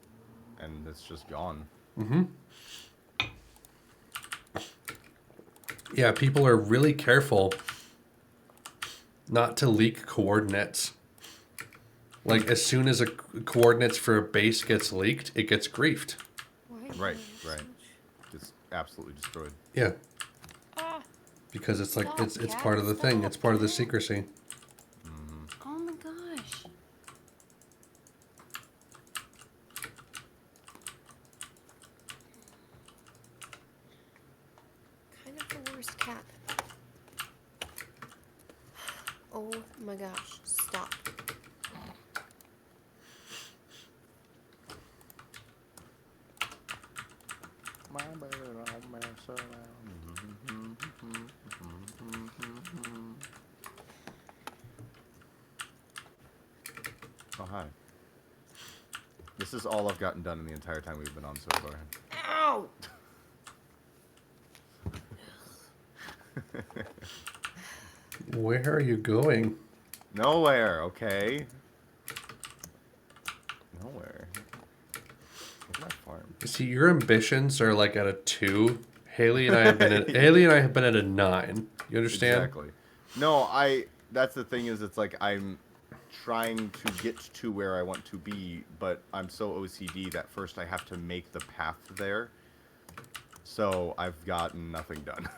And it's just gone. Mm-hmm. Yeah, people are really careful not to leak coordinates. Like, as soon as coordinates for a base gets leaked, it gets griefed. Right. It's absolutely destroyed. Yeah. Ah, Because it's like, Stop, it's cat, part of the thing. stop, It's part of the cat. secrecy. oh my gosh. Kind of the worst cat. Oh my gosh, stop. Oh, hi. This is all I've gotten done in the entire time we've been on so far. Ow! Where are you going? Nowhere, okay? Nowhere. Look at my farm. See, your ambitions are like at a 2. Haley and I have been at a 9. You understand? Exactly. No, that's the thing is, it's like I'm trying to get to where I want to be, but I'm so OCD that first I have to make the path there. So I've gotten nothing done.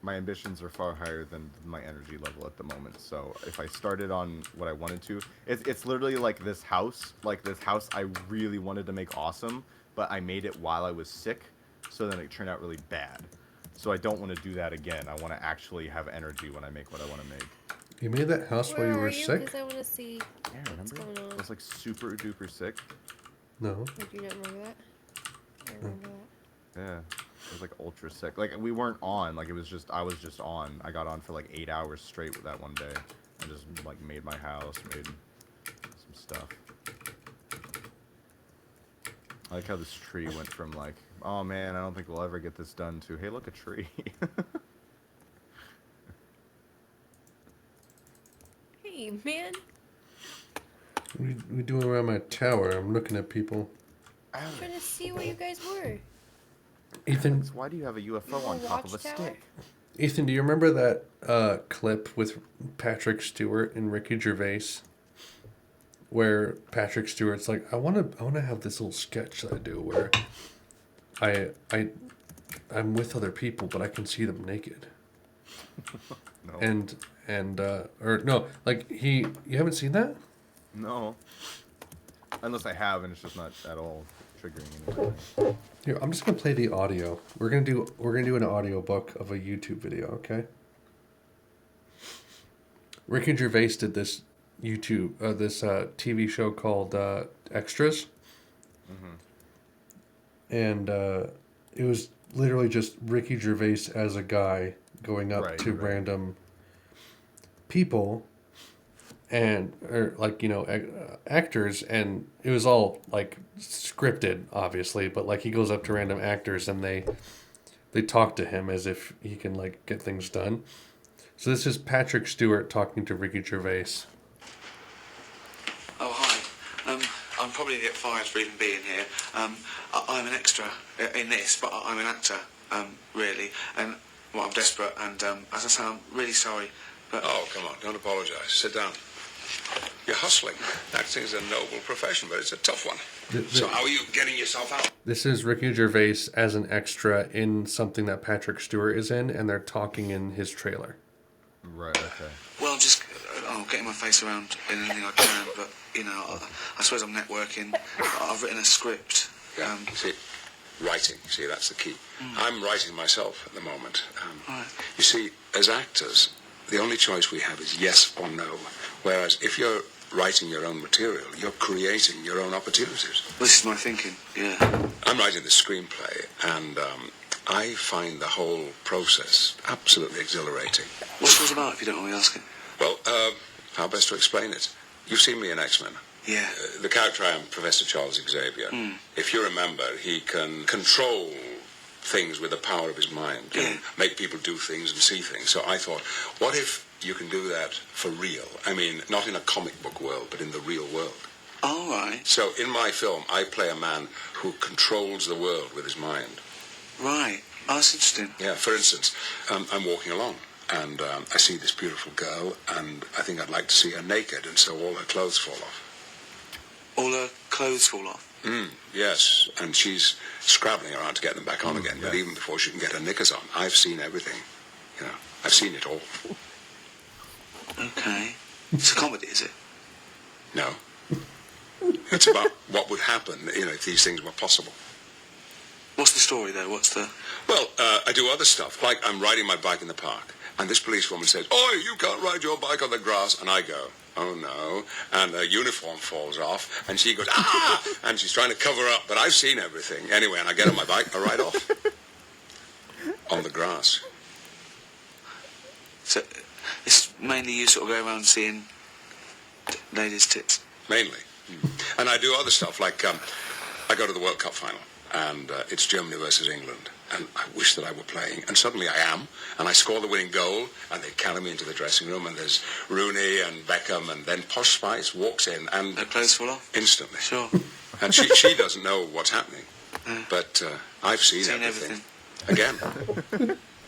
My ambitions are far higher than my energy level at the moment. So if I started on what I wanted to, it's literally like this house. Like this house I really wanted to make awesome, but I made it while I was sick, so then it turned out really bad. So I don't want to do that again. I want to actually have energy when I make what I want to make. You made that house while you were sick? Because I want to see Yeah, what's remember? going on. I was like super duper sick. No. Oh, do you not remember that? I remember that. Yeah. It was like ultra sick. Like we weren't on. Like it was just I was just on. I got on for like 8 hours straight with that one day. I just like made my house, made some stuff. I like how this tree went from like, oh man, I don't think we'll ever get this done, to, hey, look, a tree. Hey, man. What are we doing around my tower? I'm looking at people. I'm trying to see where you guys were. Ethan, Alex, why do you have a UFO on top of a watchtower? stick? Ethan, do you remember that clip with Patrick Stewart and Ricky Gervais, where Patrick Stewart's like, I want to have this little sketch that I do where I'm with other people, but I can see them naked. No. Or no, like you haven't seen that? No. Unless I have, and it's just not at all triggering anything. Here, I'm just gonna play the audio. We're gonna do an audio book of a YouTube video, okay? Ricky Gervais did this TV show called Extras, and it was literally just Ricky Gervais as a guy going up to random people and actors, and it was all like scripted, obviously, but like he goes up to random actors and they talk to him as if he can like get things done. So this is Patrick Stewart talking to Ricky Gervais. Oh, hi. I'm probably going to get fired for even being here. I'm an extra in this, but I'm an actor, really. And, well, I'm desperate, and as I say, I'm really sorry, but... Oh, come on, don't apologise. Sit down. You're hustling. Acting is a noble profession, but it's a tough one. So how are you getting yourself out? This is Ricky Gervais as an extra in something that Patrick Stewart is in, and they're talking in his trailer. Right, okay. Well, I'm just getting my face around in anything I can, but, you know, I suppose I'm networking. I've written a script. Yeah, see, writing, see, that's the key. I'm writing myself at the moment. Right. You see, as actors, the only choice we have is yes or no. Whereas if you're writing your own material, you're creating your own opportunities. This is my thinking, yeah. I'm writing the screenplay, and I find the whole process absolutely exhilarating. What's yours about, if you don't mind me asking? Well, how best to explain it? You've seen me in X-Men. Yeah. The character I am, Professor Charles Xavier. If you remember, he can control things with the power of his mind. Yeah. And make people do things and see things. So I thought, what if you can do that for real? I mean, not in a comic book world, but in the real world. All right. So in my film, I play a man who controls the world with his mind. Right. Oh, that's interesting. Yeah, for instance, I'm walking along, and I see this beautiful girl, and I think I'd like to see her naked, and so all her clothes fall off. All her clothes fall off? Yes, and she's scrabbling around to get them back on again, but even before she can get her knickers on, I've seen everything. You know, I've seen it all. Okay. It's a comedy, is it? No. It's about what would happen, you know, if these things were possible. What's the story, though? What's the... Well, I do other stuff, like I'm riding my bike in the park, and this policewoman says, "Oi, you can't ride your bike on the grass," and I go, "Oh no," and her uniform falls off, and she goes, "Ah!" and she's trying to cover up, but I've seen everything. Anyway, and I get on my bike, I ride off. On the grass. So, it's mainly you sort of go around seeing ladies' tits. Mainly. And I do other stuff, like I go to the World Cup final, and it's Germany versus England, and I wish that I were playing, and suddenly I am, and I score the winning goal, and they carry me into the dressing room, and there's Rooney and Beckham, and then Posh Spice walks in, and... Her clothes fall off? Instantly. Sure. And she doesn't know what's happening, but I've seen everything. Again.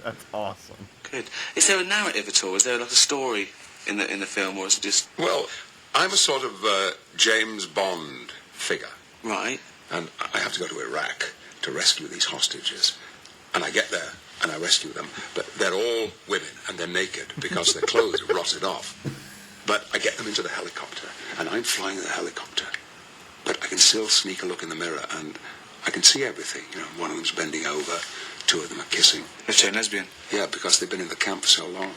That's awesome. Good. Is there a narrative at all? Is there like a story in the film, or is it just... Well, I'm a sort of James Bond figure. Right. And I have to go to Iraq to rescue these hostages. And I get there and I rescue them. But they're all women and they're naked because their clothes have rotted off. But I get them into the helicopter and I'm flying the helicopter. But I can still sneak a look in the mirror and I can see everything. You know, one of them's bending over, two of them are kissing. They've turned lesbian. Yeah, because they've been in the camp for so long.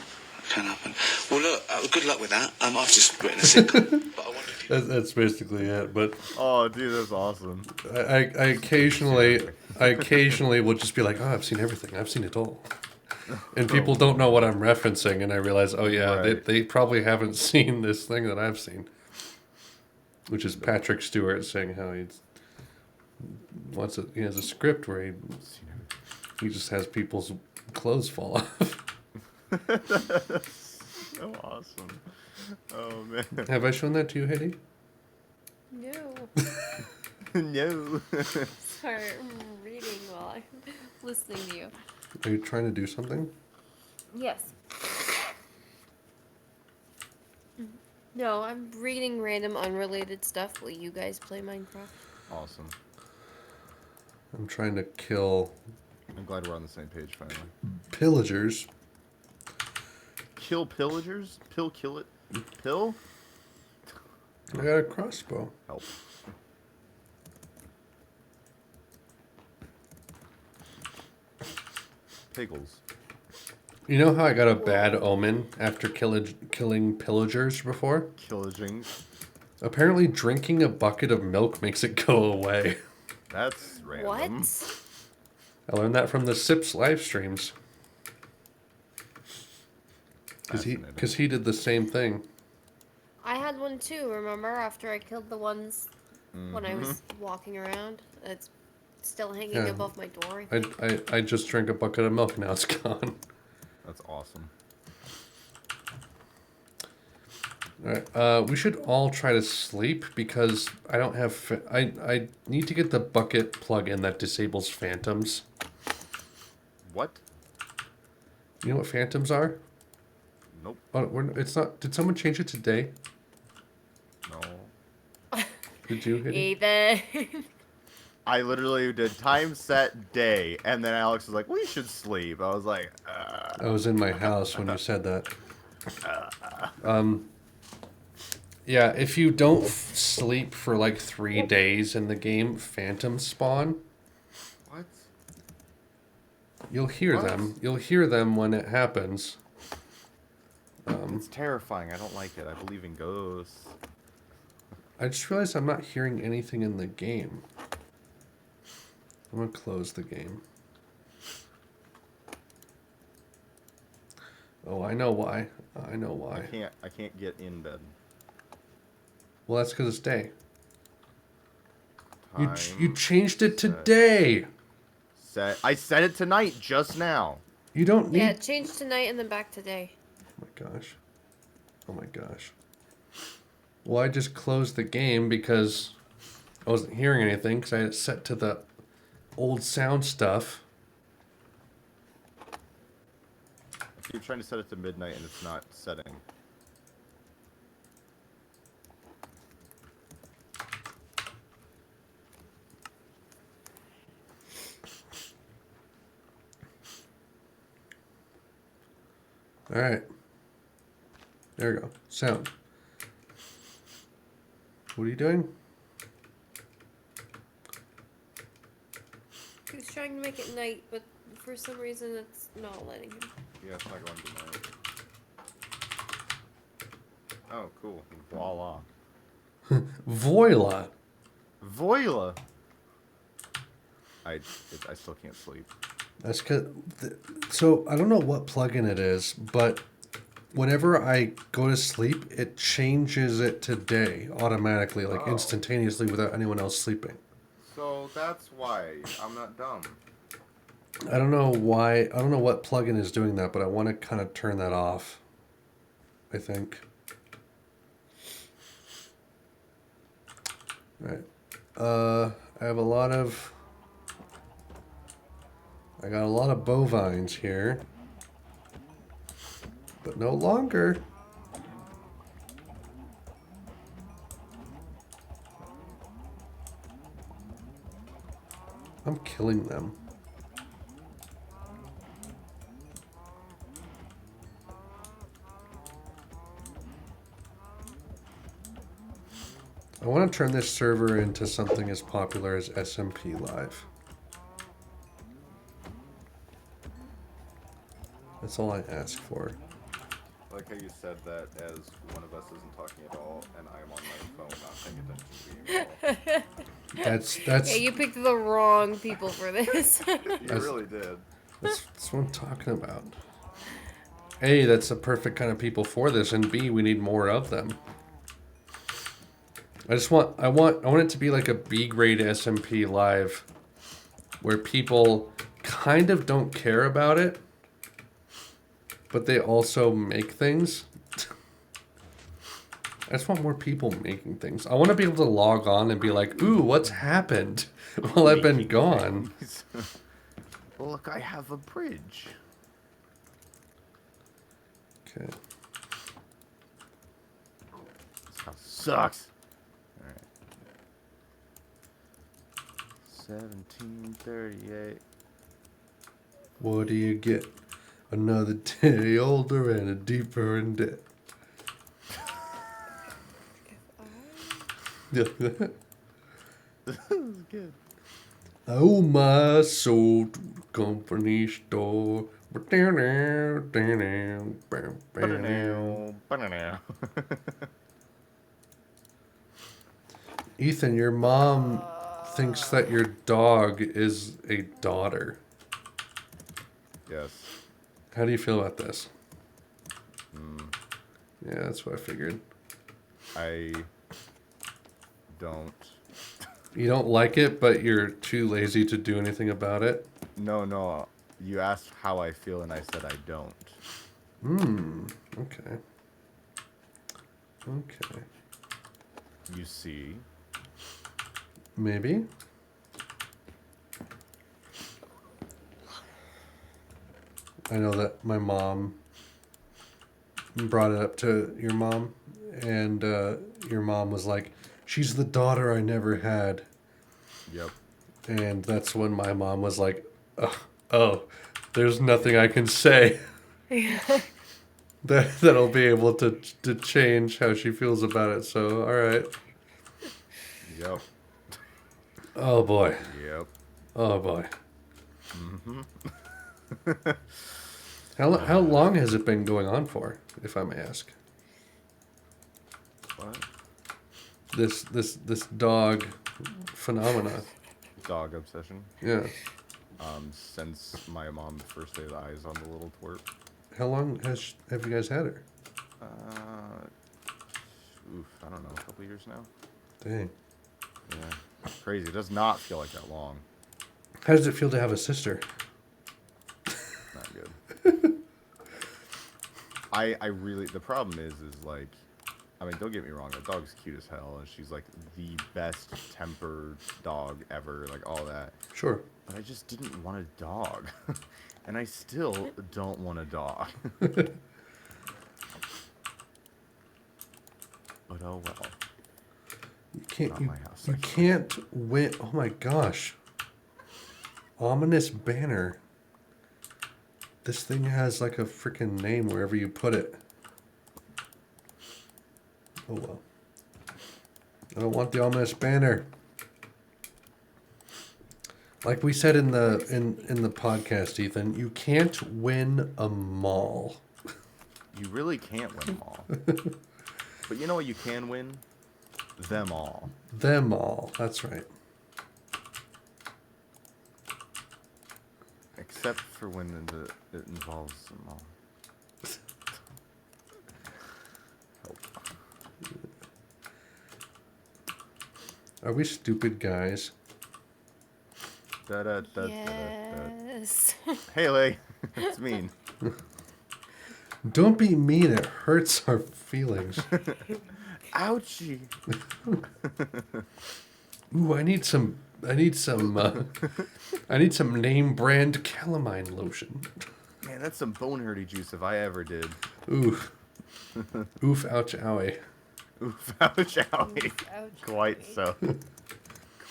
Can happen. Well, look, good luck with that. I've just written a sitcom, but I wonder if you... That's basically it. But Oh, dude, that's awesome. I occasionally will just be like, oh, I've seen everything. I've seen it all. And people don't know what I'm referencing, and I realize, oh yeah, Right. they probably haven't seen this thing that I've seen, which is Patrick Stewart saying how he has a script where he just has people's clothes fall off. So awesome. Oh, man. Have I shown that to you, Haiti? No. No. Sorry, I'm reading while I'm listening to you. Are you trying to do something? Yes. No, I'm reading random unrelated stuff while you guys play Minecraft. Awesome. I'm trying to kill I'm glad we're on the same page finally. pillagers. Kill pillagers? Kill it? Pill? I got a crossbow. Help. Pickles. You know how I got a bad omen after killing pillagers before? Killaging. Apparently drinking a bucket of milk makes it go away. That's random. What? I learned that from the Sips live streams. Because he did the same thing. I had one too, remember? After I killed the ones when I was walking around. It's still hanging Yeah. above my door. I think. I just drank a bucket of milk, now it's gone. That's awesome. Alright, we should all try to sleep because I don't have... I need to get the bucket plug-in that disables phantoms. What? You know what phantoms are? Nope. Oh, it's not... Did someone change it today? No. Did you hit it? Ethan. I literally did time set day, and then Alex was like, "We should sleep." I was like, I was in my house when you said that. Yeah, if you don't sleep for like 3 days in the game, phantoms spawn. "What?" You'll hear What? them. You'll hear them when it happens. It's terrifying. I don't like it. I believe in ghosts. I just realized I'm not hearing anything in the game. I'm gonna close the game. Oh, I know why. I know why. I can't get in bed. Well, that's because it's day. You Time changed it to set. day. I said it tonight, just now. You don't need. Yeah, change tonight and then back today. Oh my gosh. Oh my gosh. Well, I just closed the game because I wasn't hearing anything because I had it set to the old sound stuff. I keep trying to set it to midnight, and it's not setting. All right. There we go. Sound. What are you doing? He was trying to make it night, but for some reason it's not letting him. Yeah, it's not going to tonight. Oh, cool. Voila. Voila. Voila. I still can't sleep. That's cause. So I don't know what plugin it is, but whenever I go to sleep, it changes it to day automatically, like instantaneously without anyone else sleeping. So that's why I'm not dumb. I don't know why. I don't know what plugin is doing that, but I want to kind of turn that off. I think. Right. I have a lot of. I got a lot of bovines here, but no longer. I'm killing them. I want to turn this server into something as popular as SMP Live. That's all I ask for. I like how you said that as one of us isn't talking at all, and I'm on my phone not paying attention to the email. That's Yeah, you picked the wrong people for this. You really did. that's what I'm talking about. A, that's the perfect kind of people for this, and B, we need more of them. I want it to be like a B grade SMP Live, where people kind of don't care about it, but they also make things. I just want more people making things. I want to be able to log on and be like, ooh, what's happened while I've been gone? Well, look, I have a bridge. Okay. This house sucks. Alright. 1738. What do you get? Another day older and a deeper in debt. This is good. Oh, my soul to the company store. Ethan, your mom thinks that your dog is a daughter. Yes. How do you feel about this? Yeah, that's what I figured. I don't. You don't like it, but you're too lazy to do anything about it? No. You asked how I feel, and I said I don't. Okay. Okay. You see? Maybe. I know that my mom brought it up to your mom, and your mom was like, she's the daughter I never had. Yep. And that's when my mom was like, oh, there's nothing I can say that'll be able to change how she feels about it. So, all right. Yep. Oh, boy. Yep. Oh, boy. How long has it been going on for, if I may ask? What? This dog phenomena. Dog obsession. Yeah. Since my mom first laid eyes on the little twerp. How long have you guys had her? I don't know, a couple years now. Dang. Yeah. Crazy. It does not feel like that long. How does it feel to have a sister? Not good. I really, the problem is like, I mean, don't get me wrong, that dog's cute as hell, and she's like the best tempered dog ever, like all that. Sure. But I just didn't want a dog. And I still don't want a dog. But oh well. You can't. Not my house, You can't win. Oh my gosh. Ominous banner. This thing has like a freaking name wherever you put it. Oh well. I don't want the ominous banner. Like we said in the in the podcast, Ethan, you can't win a mall. You really can't win them all. But you know what you can win? Them all. Them all. That's right. Except for when it involves them all. Are we stupid guys? Yes. Haley, it's mean. Don't be mean. It hurts our feelings. Ouchie. Ooh, I need some. I need some name brand calamine lotion. Man, that's some bone hurty juice if I ever did. Oof. Oof, ouch, owie. Oof, ouch, owie. Ouch, Quite ouch. so.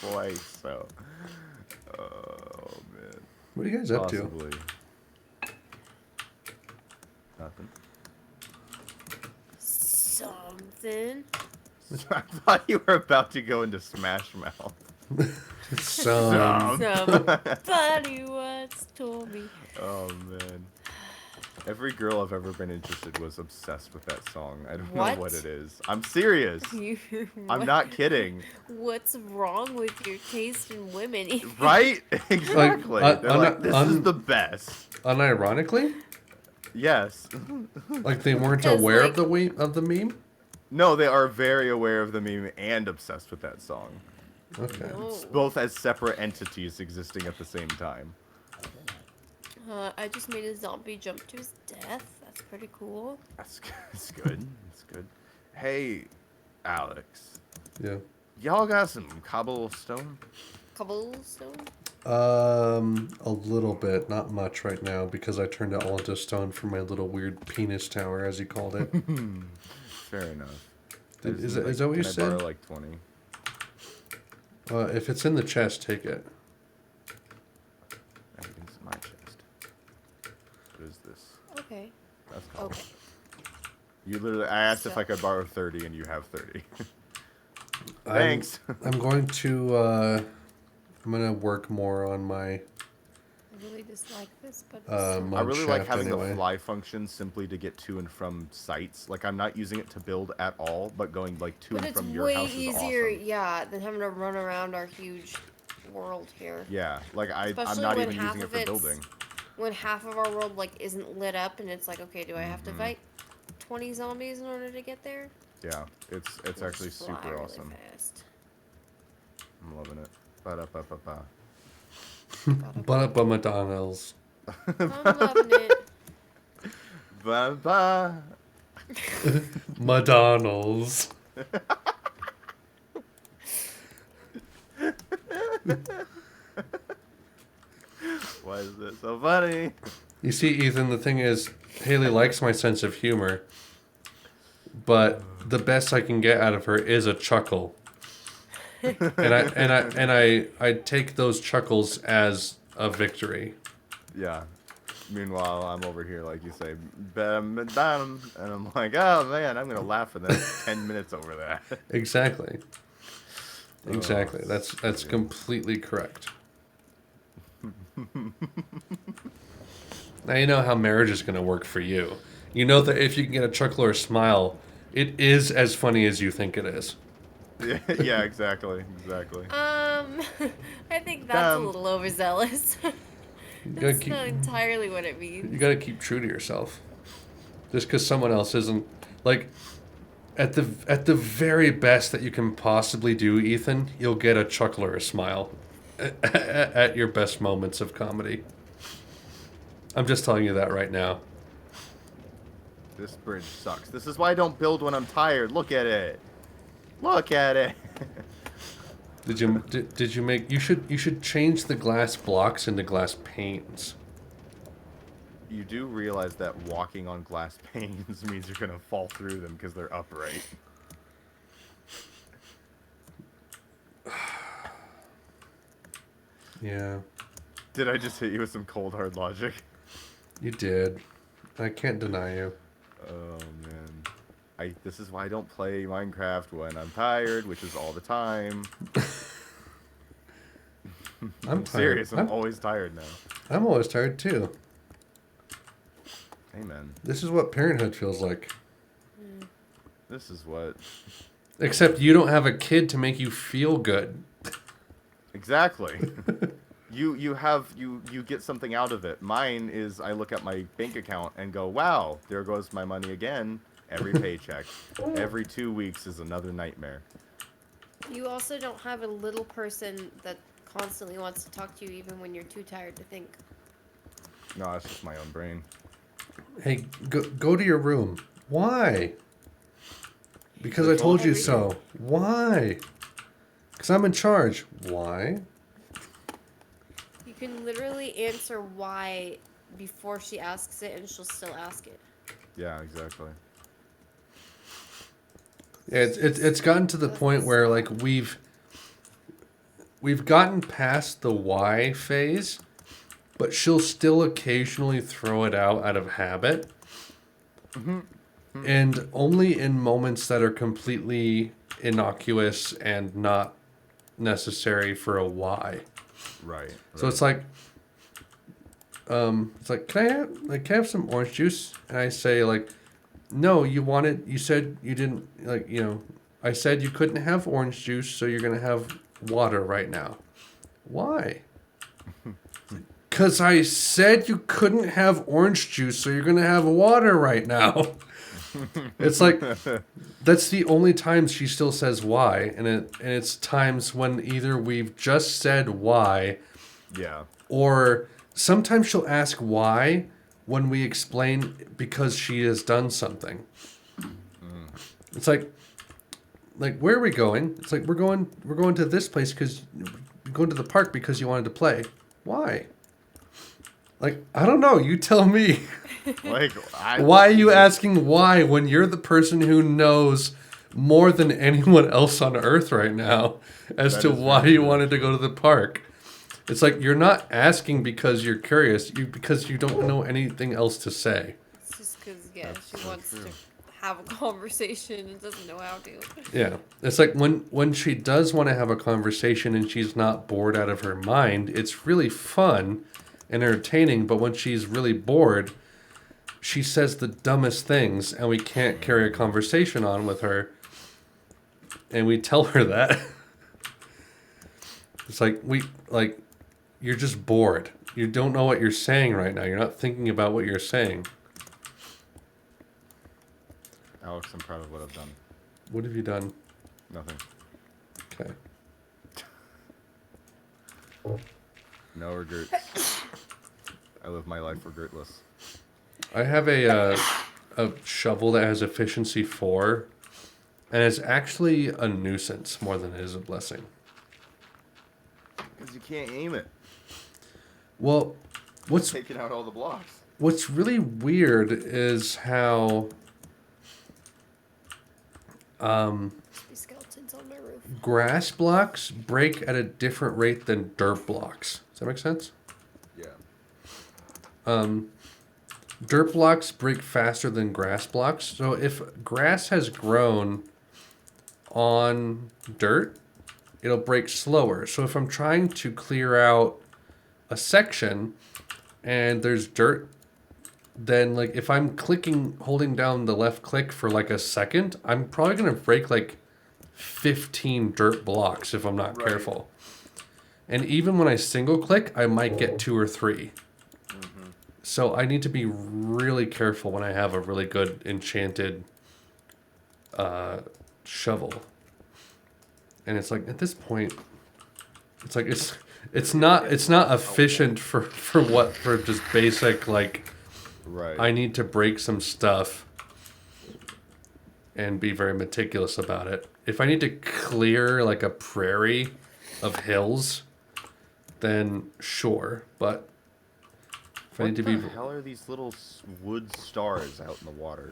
Quite so. Oh, man. What are you guys up Possibly. Nothing. Something. I thought you were about to go into Smash Mouth. to? Some. Somebody once told me. Oh, man. Every girl I've ever been interested was obsessed with that song. I don't know What? what it is. I'm serious. I'm What- not kidding. What's wrong with your taste in women? Right? Exactly. They're like, this is the best. Unironically, Yes. like they weren't Because, aware like- of the meme. No, they are very aware of the meme and obsessed with that song. Okay. No. Both as separate entities existing at the same time. I just made a zombie jump to his death. That's pretty cool. That's good. That's good. Hey, Alex. Yeah. Y'all got some cobblestone? Cobblestone? A little bit, not much right now because I turned it all into stone for my little weird penis tower, as he called it. Fair enough. Is that what you can I said? borrow like 20? If it's in the chest, take it. Everything's in my chest. What is this? Okay. That's cobblestone. Okay. You literally, I asked if So- I could borrow 30 and you have 30. Thanks. I'm going to. I'm gonna work more on my I really dislike this, but I mud really like shaft having anyway. the fly function simply to get to and from sites. Like, I'm not using it to build at all, but going like to but and it's from your way house is easier, awesome. yeah, than having to run around our huge world here. Yeah, like I'm Especially not when even half using it of for it's- building. When half of our world like isn't lit up, and it's like, okay, do I have Mm-hmm. to fight 20 zombies in order to get there? Yeah, it's We'll actually just fly super really awesome. fast. I'm loving it. Ba-da-ba-ba-ba. But McDonald's. I'm loving it. Ba-ba. McDonald's. Why is this so funny? You see, Ethan, the thing is, Haley likes my sense of humor, but the best I can get out of her is a chuckle. I take those chuckles as a victory. Yeah. Meanwhile, I'm over here, like you say, bam-a-dam, and I'm like, oh man, I'm gonna laugh for the next 10 minutes over that. Exactly. Exactly. Oh, That's completely correct. Now you know how marriage is going to work for you. You know that if you can get a chuckle or a smile, it is as funny as you think it is. Yeah, exactly. I think that's a Dumb. little overzealous. You gotta That's keep, not entirely what it means. you gotta keep true to yourself. Just because someone else isn't, like, at the very best that you can possibly do, Ethan, you'll get a chuckle or a smile at your best moments of comedy. I'm just telling you that right now. This bridge sucks. This is why I don't build when I'm tired. Look at it. Look at it. Did you make? You should change the glass blocks into glass panes. You do realize that walking on glass panes means you're gonna fall through them because they're upright. Yeah, Did I just hit you with some cold hard logic? you did. I can't deny you. Oh man. This is why I don't play Minecraft when I'm tired, which is all the time. I'm tired. Serious, I'm always tired now. I'm always tired too. Amen. This is what parenthood feels like. This is what Except you don't have a kid to make you feel good. exactly. You get something out of it. Mine is I look at my bank account and go, wow, there goes my money again. Every paycheck. Every 2 weeks is another nightmare. You also don't have a little person that constantly wants to talk to you even when you're too tired to think. No, that's just my own brain. Hey, go to your room. Why? Because I I told told you you. so. Why? Because I'm in charge. Why? You can literally answer why before she asks it, and she'll still ask it. Yeah, exactly. Yeah, it's gotten to the point where like we've gotten past the why phase, but she'll still occasionally throw it out of habit. And only in moments that are completely innocuous and not necessary for a why. Right. So it's like, can I have some orange juice? And I say like, no, you said you didn't, like, I said you couldn't have orange juice, so you're gonna have water right now. Why? Because I said you couldn't have orange juice, so you're gonna have water right now. It's like, that's the only times she still says why, and it's times when either we've just said why, Yeah. or sometimes she'll ask why when we explain because she has done something. It's like where are we going? It's like we're going to this place because we're going to the park because you wanted to play. Why? Like, I don't know. You tell me. Like, Why are you asking why when you're the person who knows more than anyone else on earth right now as That to is why very you true. wanted to go to the park? It's like you're not asking because you're curious, because you don't know anything else to say. It's just because, yeah, That's she so wants true. to have a conversation and doesn't know how to. Yeah. It's like when she does want to have a conversation and she's not bored out of her mind, it's really fun and entertaining, but when she's really bored, she says the dumbest things and we can't carry a conversation on with her. And we tell her that. It's like you're just bored. You don't know what you're saying right now. You're not thinking about what you're saying. Alex, I'm proud of what I've done. What have you done? Nothing. Okay. No regrets. I live my life regretless. I have a shovel that has efficiency 4, and it's actually a nuisance more than it is a blessing. Because you can't aim it. Well, Taking out all the blocks. what's really weird is how Skeletons on my roof. grass blocks break at a different rate than dirt blocks. Does that make sense? Yeah. Dirt blocks break faster than grass blocks. So if grass has grown on dirt, it'll break slower. So if I'm trying to clear out a section and there's dirt, then like if I'm holding down the left click for like a second, I'm probably going to break like 15 dirt blocks if I'm not Right. careful. And even when I single click, I might get 2 or 3. So I need to be really careful when I have a really good enchanted shovel. And it's like at this point, it's like it's not efficient for just basic like Right. I need to break some stuff and be very meticulous about it. If I need to clear like a prairie of hills, then sure, but if I What need to the be hell are these little wood stars out in the water?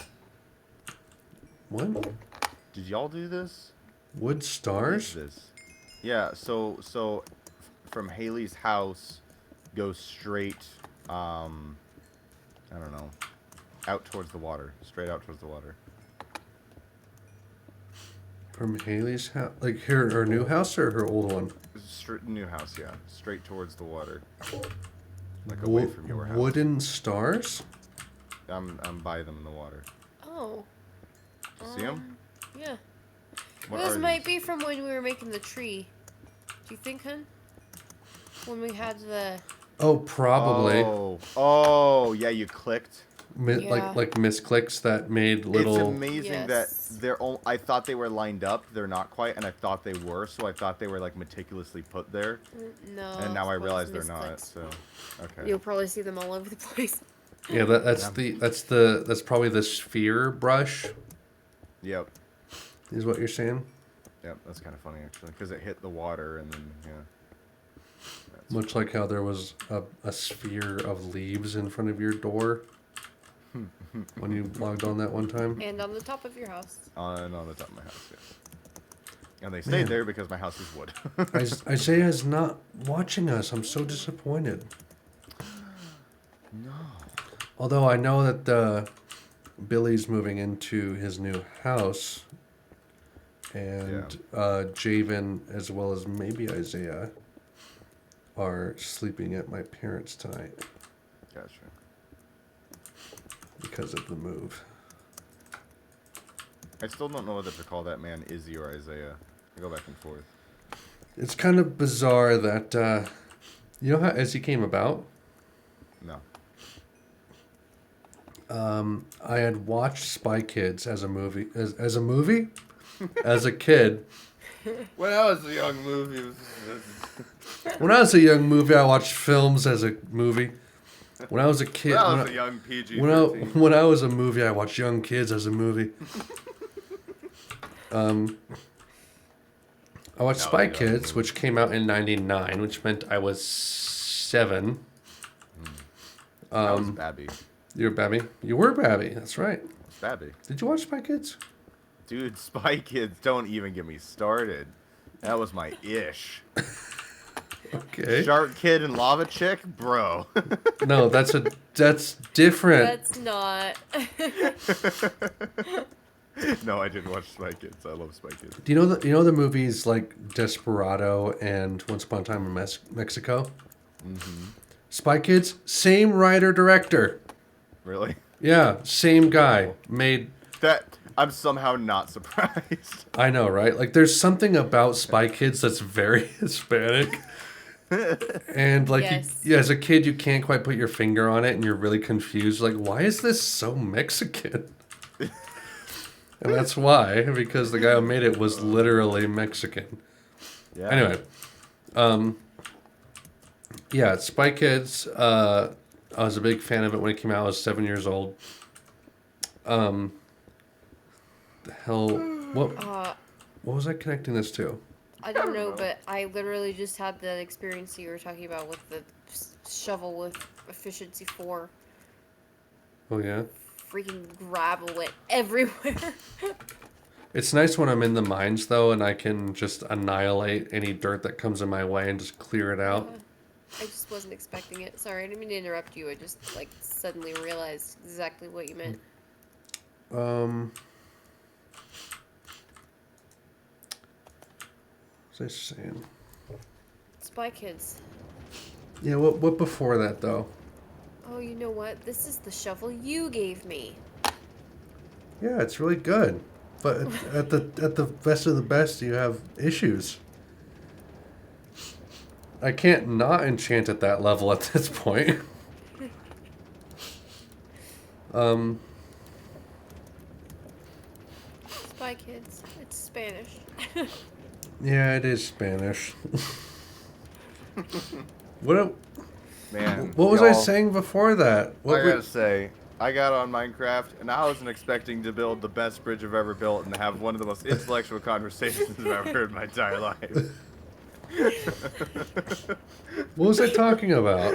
what? Did y'all do this? Wood What is stars? this? Yeah. So from Haley's house, go straight. I don't know. Out towards the water. Straight out towards the water. From Haley's house, like her new house or her old one? Straight new house, yeah. Straight towards the water. Like away from your house. Wooden stars? I'm by them in the water. Oh. Do you see them? Yeah. What Those are might these? be from when we were making the tree. Do you think, hun? When we had the... Oh, probably. Oh, yeah. You clicked. Yeah. like misclicks that made little. It's amazing that Yes. I thought they were lined up. They're not quite, and I thought they were. So I thought they were like meticulously put there, No. and now I it's realize they're misclicks. not. So, okay. You'll probably see them all over the place. Yeah, that's probably the sphere brush. Yep. Is what you're saying. Yep. That's kind of funny actually, because it hit the water and then That's Much like how there was a sphere of leaves in front of your door when you logged on that one time. And on the top of your house. on the top of my house. Yes. And they stayed there because my house is wood. Isaiah is not watching us. I'm so disappointed. No. Although I know that Billy's moving into his new house, and Javen, as well as maybe Isaiah, are sleeping at my parents' tonight Gotcha. because of the move. I still don't know whether to call that man Izzy or Isaiah. I go back and forth. It's kind of bizarre that you know how Izzy came about. No. I had watched Spy Kids as a movie, as a movie, as a kid. When I was a young movie, When I was a young movie, I watched films as a movie. When I was a kid, when I was a young PG. when I was a movie, I watched young kids as a movie. I watched Spy Kids, which came out in '99, which meant I was 7. I was Babby. You're Babby. You were Babby. That's right. Babby. Did you watch Spy Kids? Dude, Spy Kids, don't even get me started. That was my ish. Okay. Shark Kid and Lava Chick? Bro. No, that's different. That's not. No, I didn't watch Spy Kids. I love Spy Kids. Do you know the movies like Desperado and Once Upon a Time in Mexico? Mm-hmm. Spy Kids, same writer director. Really? Yeah, same guy made. That I'm somehow not surprised. I know, right? Like, there's something about Spy Kids that's very Hispanic. And like, Yes. as a kid, you can't quite put your finger on it, and you're really confused. Like, why is this so Mexican? And that's why, because the guy who made it was literally Mexican. Yeah. Anyway, yeah, Spy Kids. I was a big fan of it when it came out. I was 7 years old. The hell, what was I connecting this to? I don't know, but I literally just had that experience you were talking about with the shovel with efficiency 4. Oh yeah. Freaking gravel went everywhere. It's nice when I'm in the mines though, and I can just annihilate any dirt that comes in my way and just clear it out. I just wasn't expecting it. Sorry, I didn't mean to interrupt you. I just like suddenly realized exactly what you meant. What was I saying? Spy Kids. Yeah, what before that though? Oh, you know what? This is the shovel you gave me. Yeah, it's really good, but at the best of the best, you have issues. I can't not enchant at that level at this point. Spy Kids. It's Spanish. Yeah, it is Spanish. What Man. was I y'all, saying before that? I gotta say, I got on Minecraft, and I wasn't expecting to build the best bridge I've ever built and have one of the most intellectual conversations I've ever heard in my entire life. What was I talking about?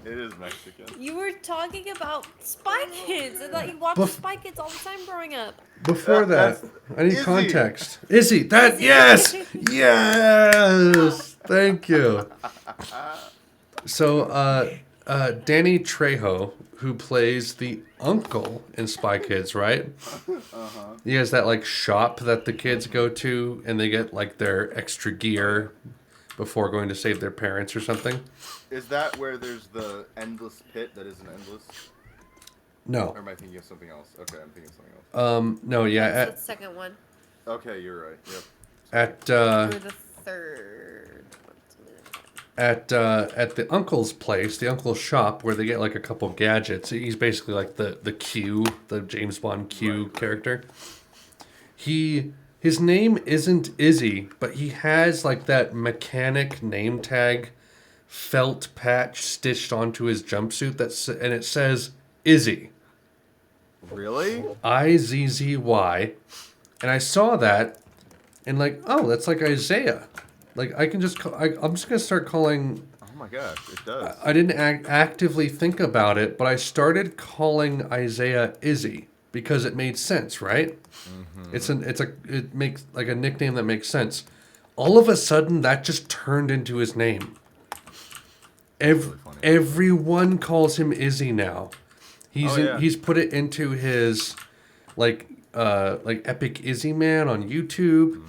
It is Mexican. You were talking about Spy Kids. I thought you watched Spy Kids all the time growing up. Before that, That's I need Izzy. context. Izzy, that yes, yes. Thank you. So, Danny Trejo, who plays the uncle in Spy Kids, right? He has that like shop that the kids go to, and they get like their extra gear before going to save their parents or something. Is that where there's the endless pit that isn't endless? No. Or am I thinking of something else? Okay, I'm thinking of something else. No, yeah. That's the second one. Okay, you're right. Yep. At Or the third one. at the uncle's place, the uncle's shop, where they get like a couple gadgets. He's basically like the Q, the James Bond Q character. His name isn't Izzy, but he has like that mechanic name tag felt patch stitched onto his jumpsuit and it says Izzy. Really? Izzy. And I saw that and like, oh, that's like Isaiah. Like I can just I'm just going to start calling. Oh my gosh, it does. I didn't actively think about it, but I started calling Isaiah Izzy because it made sense, right? Mm-hmm. It makes like a nickname that makes sense. All of a sudden, that just turned into his name. Really funny. Everyone calls him Izzy now. He's put it into his like Epic Izzy Man on YouTube,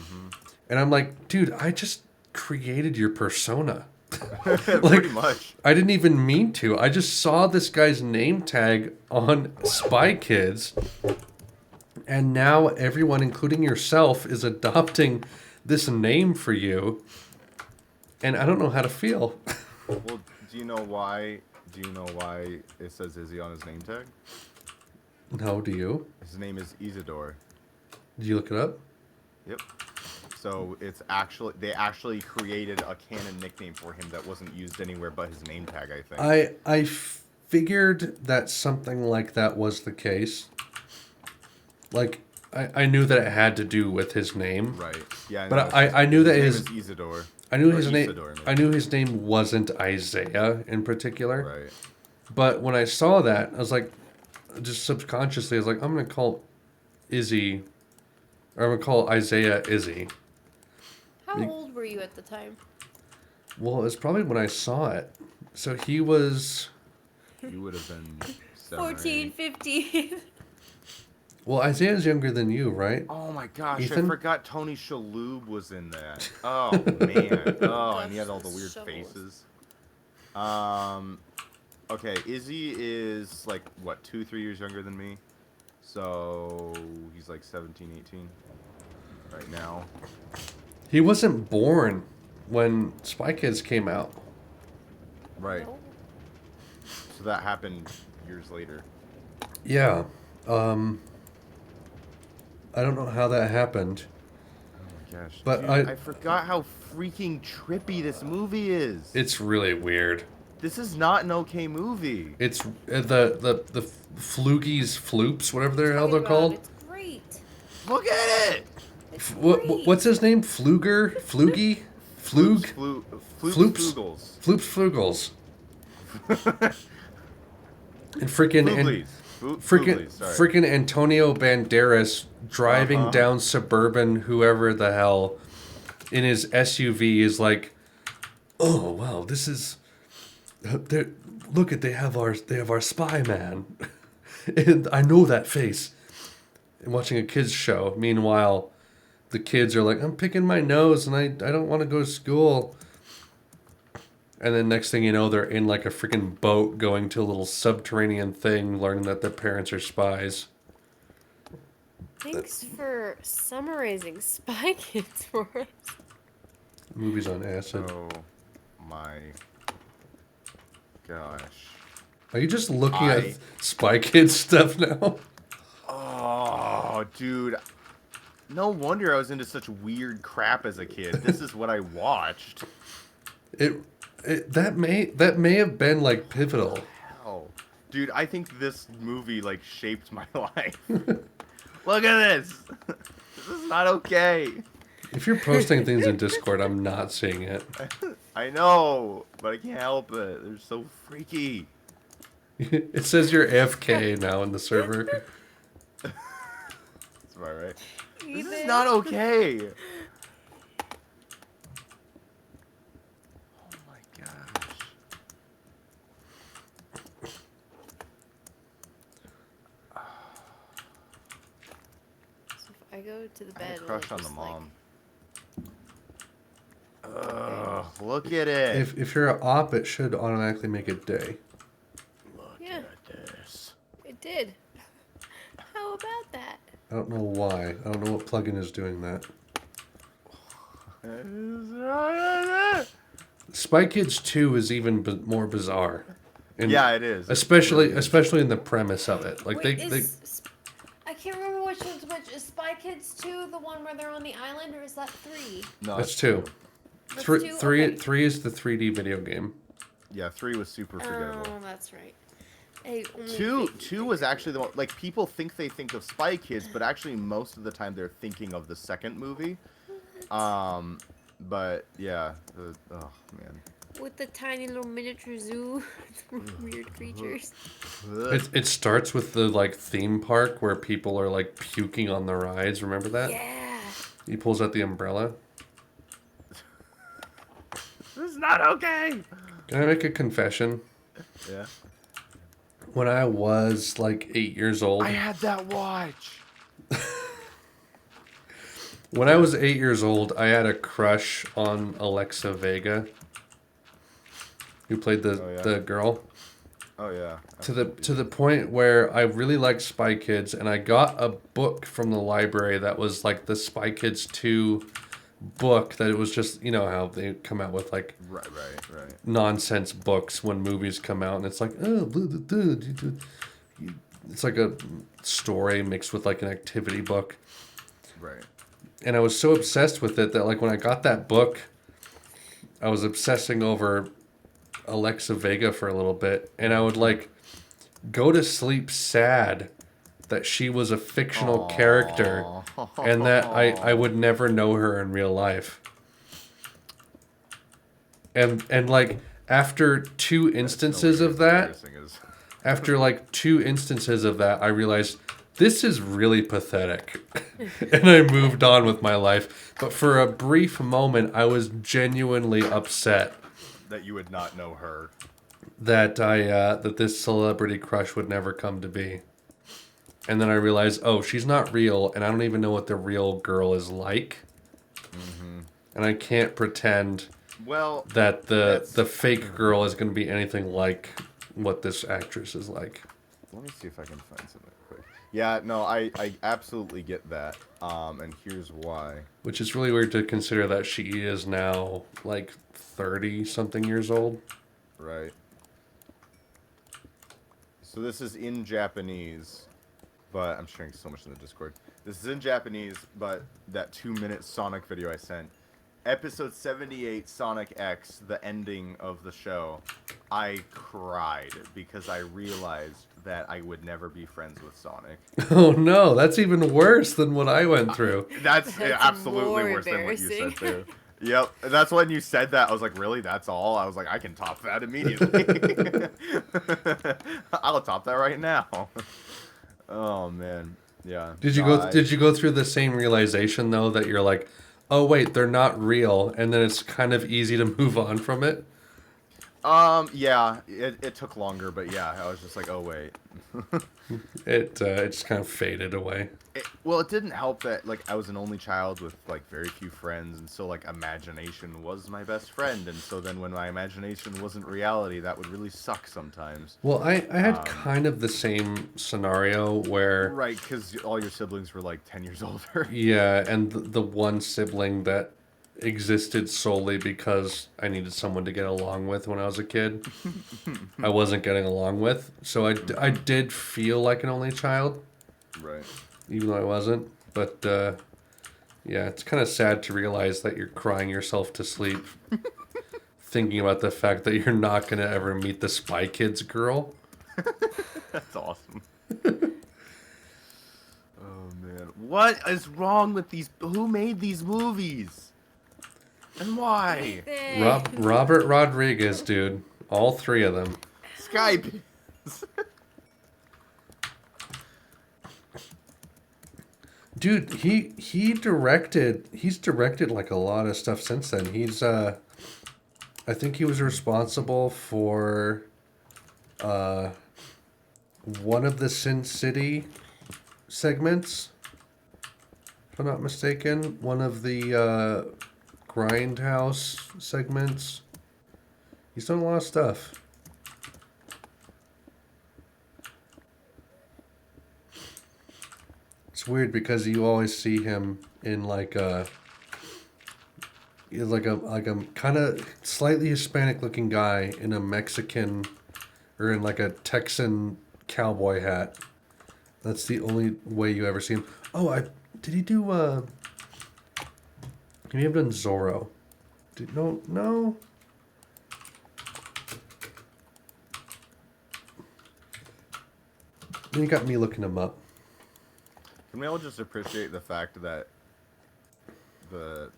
and I'm like, dude, I just created your persona. Pretty much. I didn't even mean to. I just saw this guy's name tag on Spy Kids, and now everyone, including yourself, is adopting this name for you, and I don't know how to feel. Well, do you know why? Do you know why it says Izzy on his name tag? No, do you? His name is Isidore. Did you look it up? Yep. So they actually created a canon nickname for him that wasn't used anywhere but his name tag, I think. I figured that something like that was the case. Like, I knew that it had to do with his name. Right. Yeah. But I knew that his name is Isidore. I knew Or his name. Isidore, maybe. I knew his name wasn't Isaiah in particular. Right. But when I saw that, I was like, just subconsciously, I was like, I'm gonna call Izzy, or I'm gonna call Isaiah Izzy. How old were you at the time? Well, it's probably when I saw it. So he was. You would have been 7 or 14, 8. 15. Well, Isaiah's younger than you, right? Oh my gosh, Ethan? I forgot Tony Shalhoub was in that. Oh man. Oh, and he had all the weird faces. Okay, Izzy is like what, 2-3 years younger than me. So he's like 17, 18 right now. He wasn't born when Spy Kids came out. Right. So that happened years later. Yeah. I don't know how that happened. Oh my gosh. But dude, I forgot how freaking trippy this movie is. It's really weird. This is not an okay movie. It's the Floogies, Floops, whatever the hell they're called. It's great. Look at it. It's great. What's his name? Fluger? Floogie? Flug? Floops. Floops Flugels. And freaking Antonio Banderas driving down suburban whoever the hell in his SUV is like, oh wow, this is look at they have our spy man. And I know that face. And watching a kids show. Meanwhile, the kids are like, I'm picking my nose and I don't want to go to school. And then next thing you know, they're in like a freaking boat going to a little subterranean thing, learning that their parents are spies. Thanks for summarizing Spy Kids for us. Movies on acid. Oh my gosh. Are you just looking at Spy Kids stuff now? Oh, dude. No wonder I was into such weird crap as a kid. This is what I watched. That may have been like pivotal. Hell. Dude, I think this movie like shaped my life. Look at this. This is not okay. If you're posting things in Discord, I'm not seeing it. I know, but I can't help it. They're so freaky. It says you're AFK now in the server. That's about right. This Ethan. is not okay. Oh my gosh. So if I go to the I bed, had a crush on the just, mom. Ugh, look at it. If you're an op, it should automatically make it day. Look Yeah. at this. It did. How about that? I don't know why. I don't know what plugin is doing that. Spy Kids 2 is even more bizarre. And Yeah, it is. Especially in the premise of it. Like Wait, they I can't remember which one's which. Is Spy Kids 2 the one where they're on the island, or is that 3? No, that's 2. That's Three, 2? three, Okay. 3 is the 3D video game. Yeah, 3 was super forgettable. Oh, that's right. Hey, only 2 50 2 was actually the one, like, people think they think of Spy Kids, but actually most of the time they're thinking of the second movie. But yeah, oh man. with the tiny little miniature zoo, weird creatures. It starts with the like theme park where people are like puking on the rides. Remember that? Yeah. He pulls out the umbrella. This is not okay. Can I make a confession? Yeah. When I was like 8 years old, I had that watch. when I was 8 years old, I had a crush on Alexa Vega, who played the girl. Oh yeah. To the point where I really liked Spy Kids, and I got a book from the library that was like the Spy Kids 2 book, that it was just, you know how they come out with like Right. nonsense books when movies come out, and it's like, oh, it's like a story mixed with like an activity book. Right. And I was so obsessed with it that like when I got that book, I was obsessing over Alexa Vega for a little bit, and I would like go to sleep sad that she was a fictional character and that I would never know her in real life. And like after two instances of that, I realized this is really pathetic. And I moved on with my life. But for a brief moment, I was genuinely upset That you would not know her. that that this celebrity crush would never come to be. And then I realized, oh, she's not real, and I don't even know what the real girl is like. Mm-hmm. And I can't pretend that the fake girl is going to be anything like what this actress is like. Let me see if I can find something quick. Yeah, no, I absolutely get that. And here's why. Which is really weird to consider that she is now like 30-something years old. Right. So this is in Japanese, but I'm sharing so much in the Discord. This is in Japanese, but that 2-minute Sonic video I sent. Episode 78, Sonic X, the ending of the show, I cried because I realized that I would never be friends with Sonic. Oh no, that's even worse than what I went through. That's absolutely worse than what you said too. Yep, that's when you said that. I was like, really? That's all? I was like, I can top that immediately. I'll top that right now. Oh man, yeah. Did you go through the same realization though, that you're like, oh wait, they're not real, and then it's kind of easy to move on from it? Yeah, it took longer, but yeah, I was just like, oh wait. It just kind of faded away. Well, it didn't help that like I was an only child with like very few friends, and so like imagination was my best friend, and so then when my imagination wasn't reality, that would really suck sometimes. Well, I had kind of the same scenario where... Right, because all your siblings were like 10 years older. Yeah, and the one sibling that existed solely because I needed someone to get along with when I was a kid, I wasn't getting along with. So I did feel like an only child. Right. Even though I wasn't. But, yeah, it's kind of sad to realize that you're crying yourself to sleep thinking about the fact that you're not going to ever meet the Spy Kids girl. That's awesome. Oh, man. What is wrong with these... Who made these movies? And why? Robert Rodriguez, dude. All three of them. Skype. Dude, he's directed like a lot of stuff since then. He's I think he was responsible for one of the Sin City segments, if I'm not mistaken. One of the Grindhouse segments. He's done a lot of stuff. It's weird because you always see him in like He's like a kind of slightly Hispanic looking guy in a Mexican or in like a Texan cowboy hat. That's the only way you ever see him. Oh, did he do he may have done Zorro. No. Then you got me looking him up. Can we all just appreciate the fact that the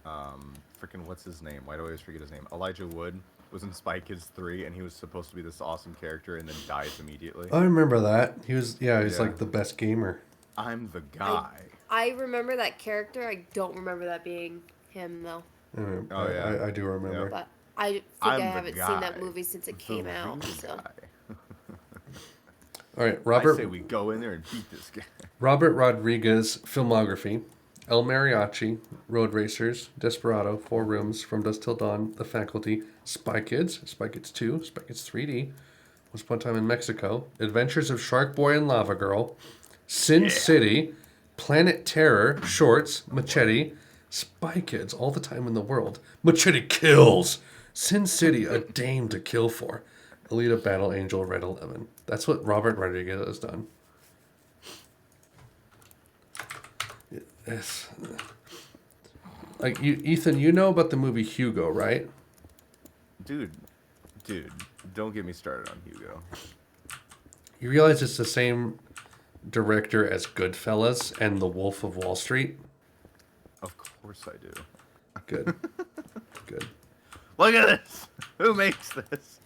freaking what's his name? Why do I always forget his name? Elijah Wood was in Spy Kids 3, and he was supposed to be this awesome character, and then dies immediately. I remember that. He's Yeah. like the best gamer. I'm the guy. I remember that character. I don't remember that being him though. Oh, yeah. I do remember. But I think I haven't seen that movie since it came The out. real So guy. All right, I say we go in there and beat this guy. Robert Rodriguez filmography: El Mariachi, Road Racers, Desperado, Four Rooms, From Dusk Till Dawn, The Faculty, Spy Kids 2, Spy Kids 3D, Once Upon a Time in Mexico, Adventures of Shark Boy and Lava Girl, Sin City, Planet Terror, Shorts, Machete, Spy Kids, All the Time in the World, Machete Kills, Sin City, A Dame to Kill For, Alita Battle Angel, Red 11. That's what Robert Rodriguez has done. Yes. Like Ethan, you know about the movie Hugo, right? Dude, don't get me started on Hugo. You realize it's the same director as Goodfellas and The Wolf of Wall Street? Of course I do. Good. Good. Look at this! Who makes this?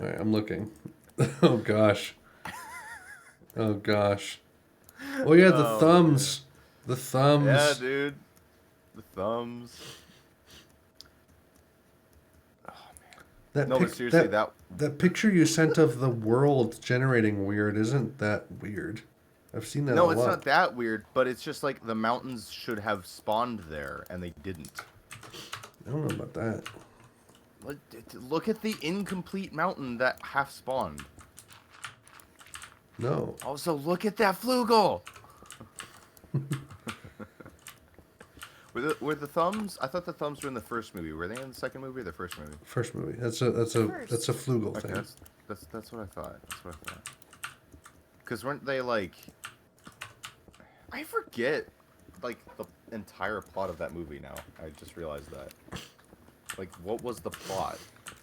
All right, I'm looking. Oh, gosh. Oh, gosh. Oh, yeah, the thumbs. Man. The thumbs. Yeah, dude. The thumbs. Oh, man. But seriously, that picture you sent of the world generating weird isn't that weird. I've seen that a lot. No, it's not that weird, but it's just like the mountains should have spawned there, and they didn't. I don't know about that. Look at the incomplete mountain that half spawned. No. Also, look at that flugel! Were the thumbs? I thought the thumbs were in the first movie. Were they in the second movie or the first movie? First movie. That's a flugel Okay, thing. that's what I thought. That's what I thought. Because weren't they like? I forget, like the entire plot of that movie now. I just realized that. Like, what was the plot?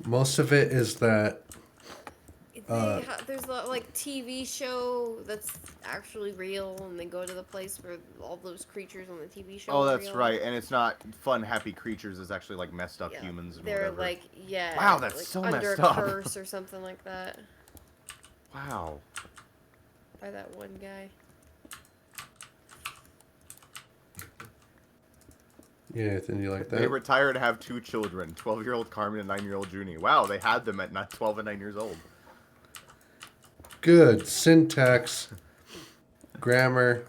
Most of it is that there's a like TV show that's actually real, and they go to the place where all those creatures on the TV show. Oh, are that's real. right, and it's not fun, happy creatures. It's actually like messed up Yeah, humans and they're whatever. like Wow, that's like so under messed a up. curse or something like that Wow. by that one guy. yeah, then you like that. They retire to have 2 children, 12-year-old Carmen and 9-year-old Junie. Wow, they had them at 12 and 9 years old. Good syntax, grammar.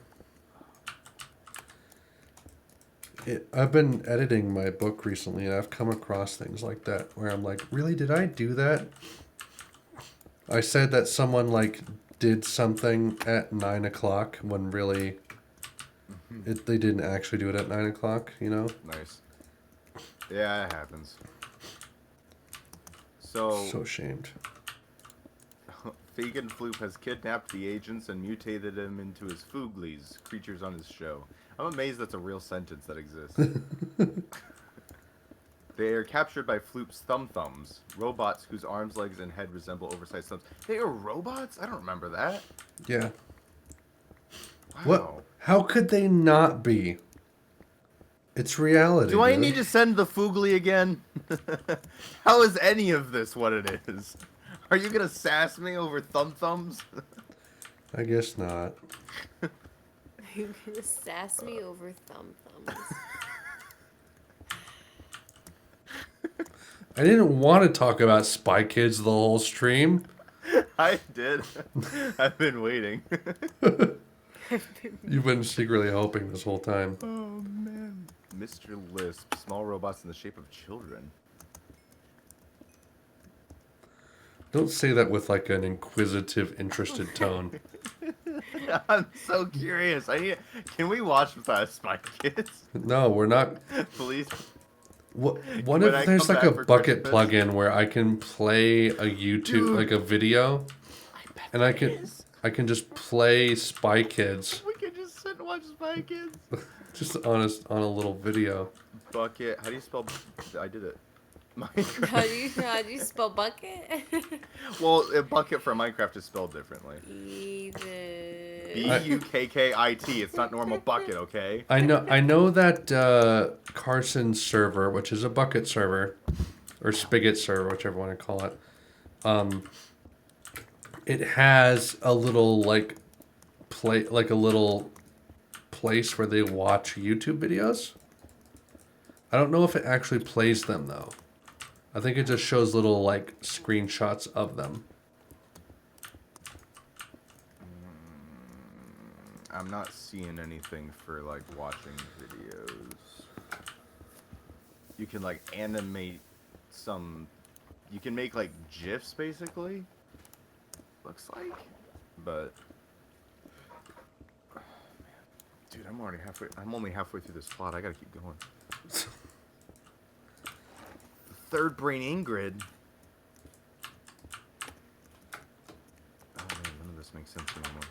I've been editing my book recently, and I've come across things like that where I'm like, really, did I do that? I said that someone like did something at 9 o'clock when really they didn't actually do it at 9 o'clock, you know? Nice. Yeah, it happens. So ashamed. Fagin Floop has kidnapped the agents and mutated them into his Fooglies, creatures on his show. I'm amazed that's a real sentence that exists. They are captured by Floop's thumbs, robots whose arms, legs, and head resemble oversized thumbs. They are robots? I don't remember that. Yeah. Wow. What? How could they not be? It's reality. Do I dude. need to send the Foogly again? How is any of this what it is? Are you gonna sass me over thumbs? I guess not. You're gonna sass me over thumbs. I didn't want to talk about Spy Kids the whole stream. I did. I've been waiting. You've been secretly hoping this whole time. Oh man. Mr. Lisp, small robots in the shape of children. Don't say that with like an inquisitive, interested tone. I'm so curious. Can we watch Spy Kids? No, we're not. Please. What When if I there's come like back a for bucket Christmas? plugin where I can play a YouTube, Dude. like a video, and I can just play Spy Kids We can just sit and watch Spy Kids. just on a little video. Bucket. How do you spell? I did it. How Minecraft. do you spell bucket? Well, a bucket for Minecraft is spelled differently. Even. Bukkit. It's not normal bucket, okay? I know that Carson's server, which is a bucket server, or spigot server, whichever one I call it, it has a little like a little place where they watch YouTube videos. I don't know if it actually plays them though. I think it just shows little like screenshots of them. I'm not seeing anything for like watching videos. You can like animate some. You can make like GIFs basically. Looks like, but oh, man. Dude, I'm only halfway through this plot. I gotta keep going. Third brain Ingrid. Oh man, none of this makes sense anymore.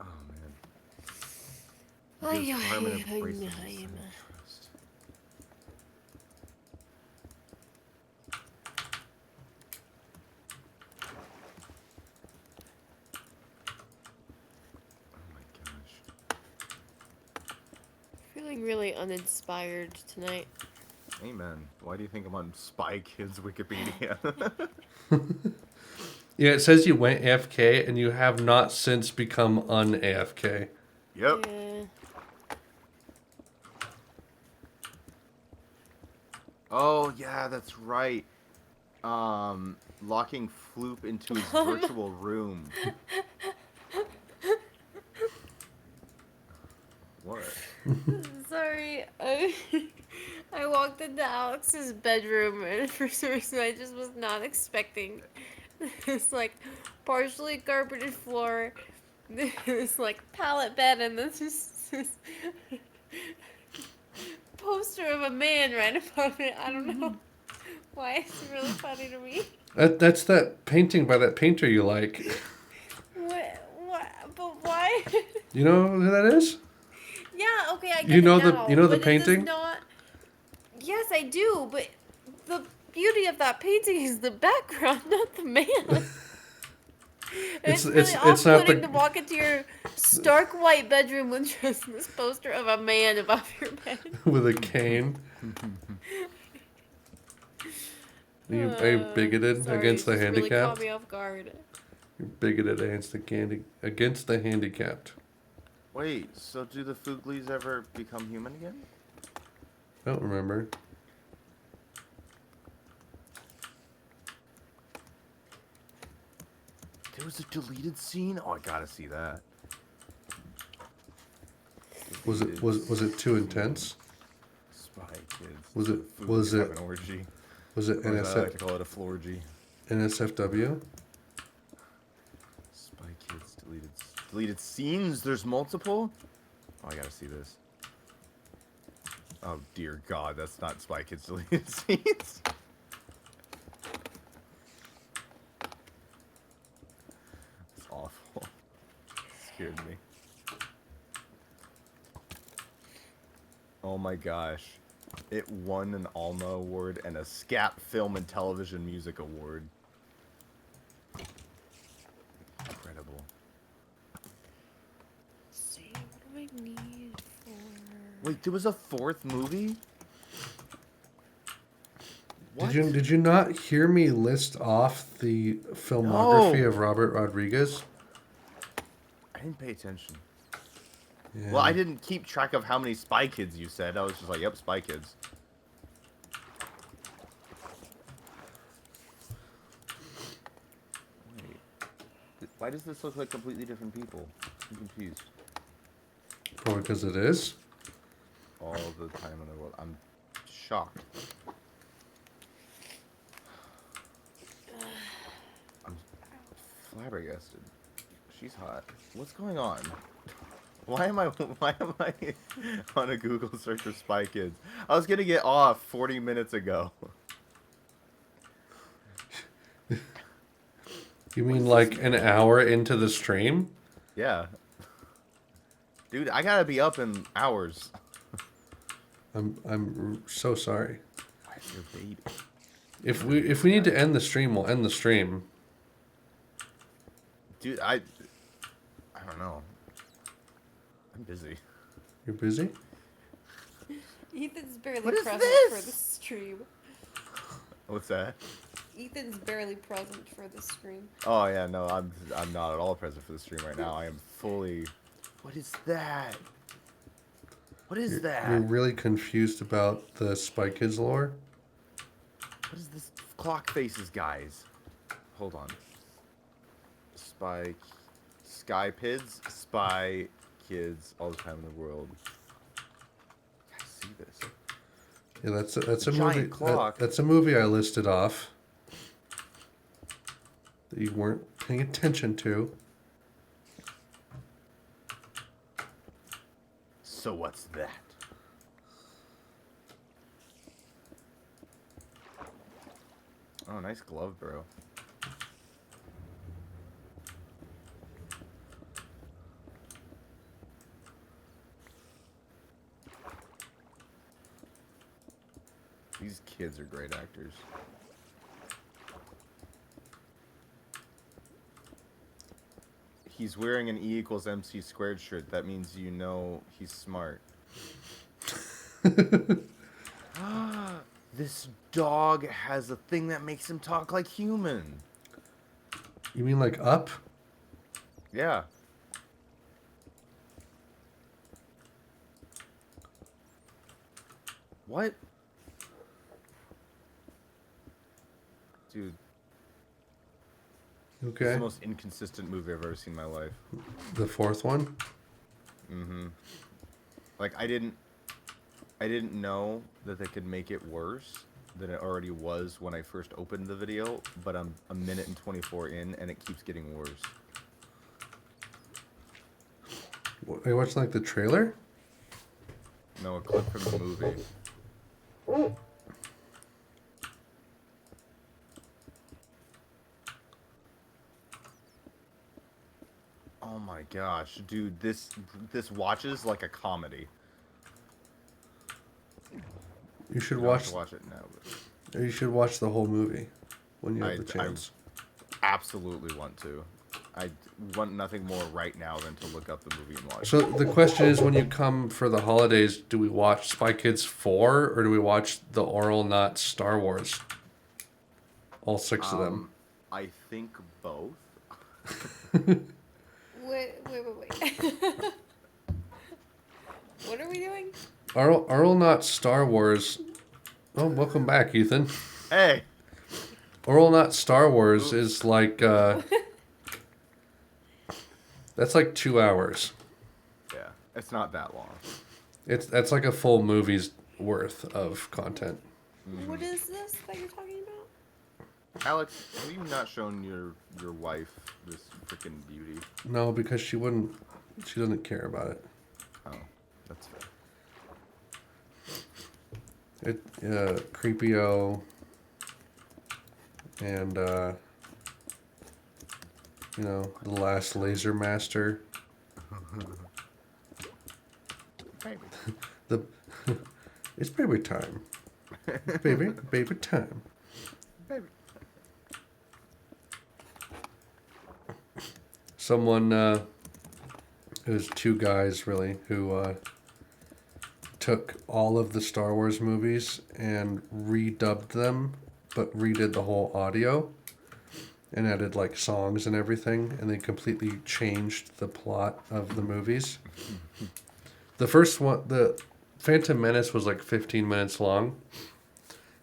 Oh man. Gives permanent bracelets and trust. Oh my gosh. Feeling really uninspired tonight. Amen. Why do you think I'm on Spy Kids Wikipedia? Yeah, it says you went AFK and you have not since become un-AFK. Yep. Yeah. Oh yeah, that's right. Locking Floop into his virtual room. What? Sorry, I walked into Alex's bedroom and for some reason I just was not expecting this like partially carpeted floor, this like pallet bed, and this poster of a man right above it. I don't know why it's really funny to me. That's that painting by that painter you like. What? But why? You know who that is? Yeah, okay, I get You know it now. the But it does painting? not. Yes, I do, but the beauty of that painting is the background, not the man. It's really it's not off-putting the- to walk into your stark white bedroom with just this poster of a man above your bed. With a cane. Are you bigoted Sorry, against the it just really handicapped? caught me off guard. You're bigoted against the handicapped. Wait, so do the Fooglies ever become human again? I don't remember. There was a deleted scene? Oh, I gotta see that. Was it too intense? Spy Kids. Was it- Fooglies was it- have an orgy? Was it Or as I like to call it, a florgy. NSFW? Spy Kids deleted scenes. There's multiple. Oh, I gotta see this. Oh dear God, that's not Spy Kids deleted scenes. It's awful. Scared me. Oh my gosh. It won an Alma Award and a SCAP Film and Television Music Award. Incredible. See, what do I need for... Wait, there was a fourth movie? What? Did you not hear me list off the filmography No. of Robert Rodriguez? I didn't pay attention. Yeah. Well, I didn't keep track of how many Spy Kids you said. I was just like, yep, Spy Kids. Wait. Why does this look like completely different people? I'm confused. Probably because it is. All the time in the world. I'm shocked. flabbergasted. She's hot. What's going on? Why am I on a Google search for Spy Kids? I was gonna get off 40 minutes ago. You mean like an hour into the stream? Yeah. Dude, I gotta be up in hours. I'm so sorry. Where's your baby? If we need to end the stream, we'll end the stream. Dude, I don't know. I'm busy. You're busy? Ethan's barely What is present this? for the stream. What's that? Ethan's barely present for the stream. Oh yeah, no, I'm not at all present for the stream right now. I am fully. What is that? What is that? You're really confused about the Spy Kids lore? What is this clock faces, guys? Hold on. Sky Pids, Spy Kids, all the time in the world. I see this. Yeah, that's a Giant movie. clock. That's a movie I listed off that you weren't paying attention to. So what's that? Oh, nice glove, bro. These kids are great actors. He's wearing an E equals MC squared shirt. That means you know he's smart. This dog has a thing that makes him talk like human. You mean like Up? Yeah. What? Dude, it's Okay. the most inconsistent movie I've ever seen in my life. The fourth one? Mm-hmm. Like, I didn't know that they could make it worse than it already was when I first opened the video, but I'm a minute and 24 in, and it keeps getting worse. Are you watching like the trailer? No, a clip from the movie. Oh my gosh, dude, this watches like a comedy. You should I don't have watch. to watch it now, but You should watch the whole movie when you have I- the chance. absolutely want to. I want nothing more right now than to look up the movie and watch So it. the question is, when you come for the holidays, do we watch Spy Kids 4 or do we watch the Oral Not Star Wars? All six of them. I think both. Wait. What are we doing? Oral Not Star Wars. Oh, welcome back, Ethan. Hey! Oral Not Star Wars is like that's like 2 hours. Yeah, it's not that long. That's like a full movie's worth of content. What is this that you're talking about? Alex, have you not shown your wife this freaking beauty? No, because she doesn't care about it. Oh, that's fair. Creepio and the last Laser Master. Baby. The it's baby time. baby time. Baby. Someone it was two guys really who took all of the Star Wars movies and redubbed them, but redid the whole audio and added like songs and everything, and they completely changed the plot of the movies. The first one, the Phantom Menace, was like 15 minutes long,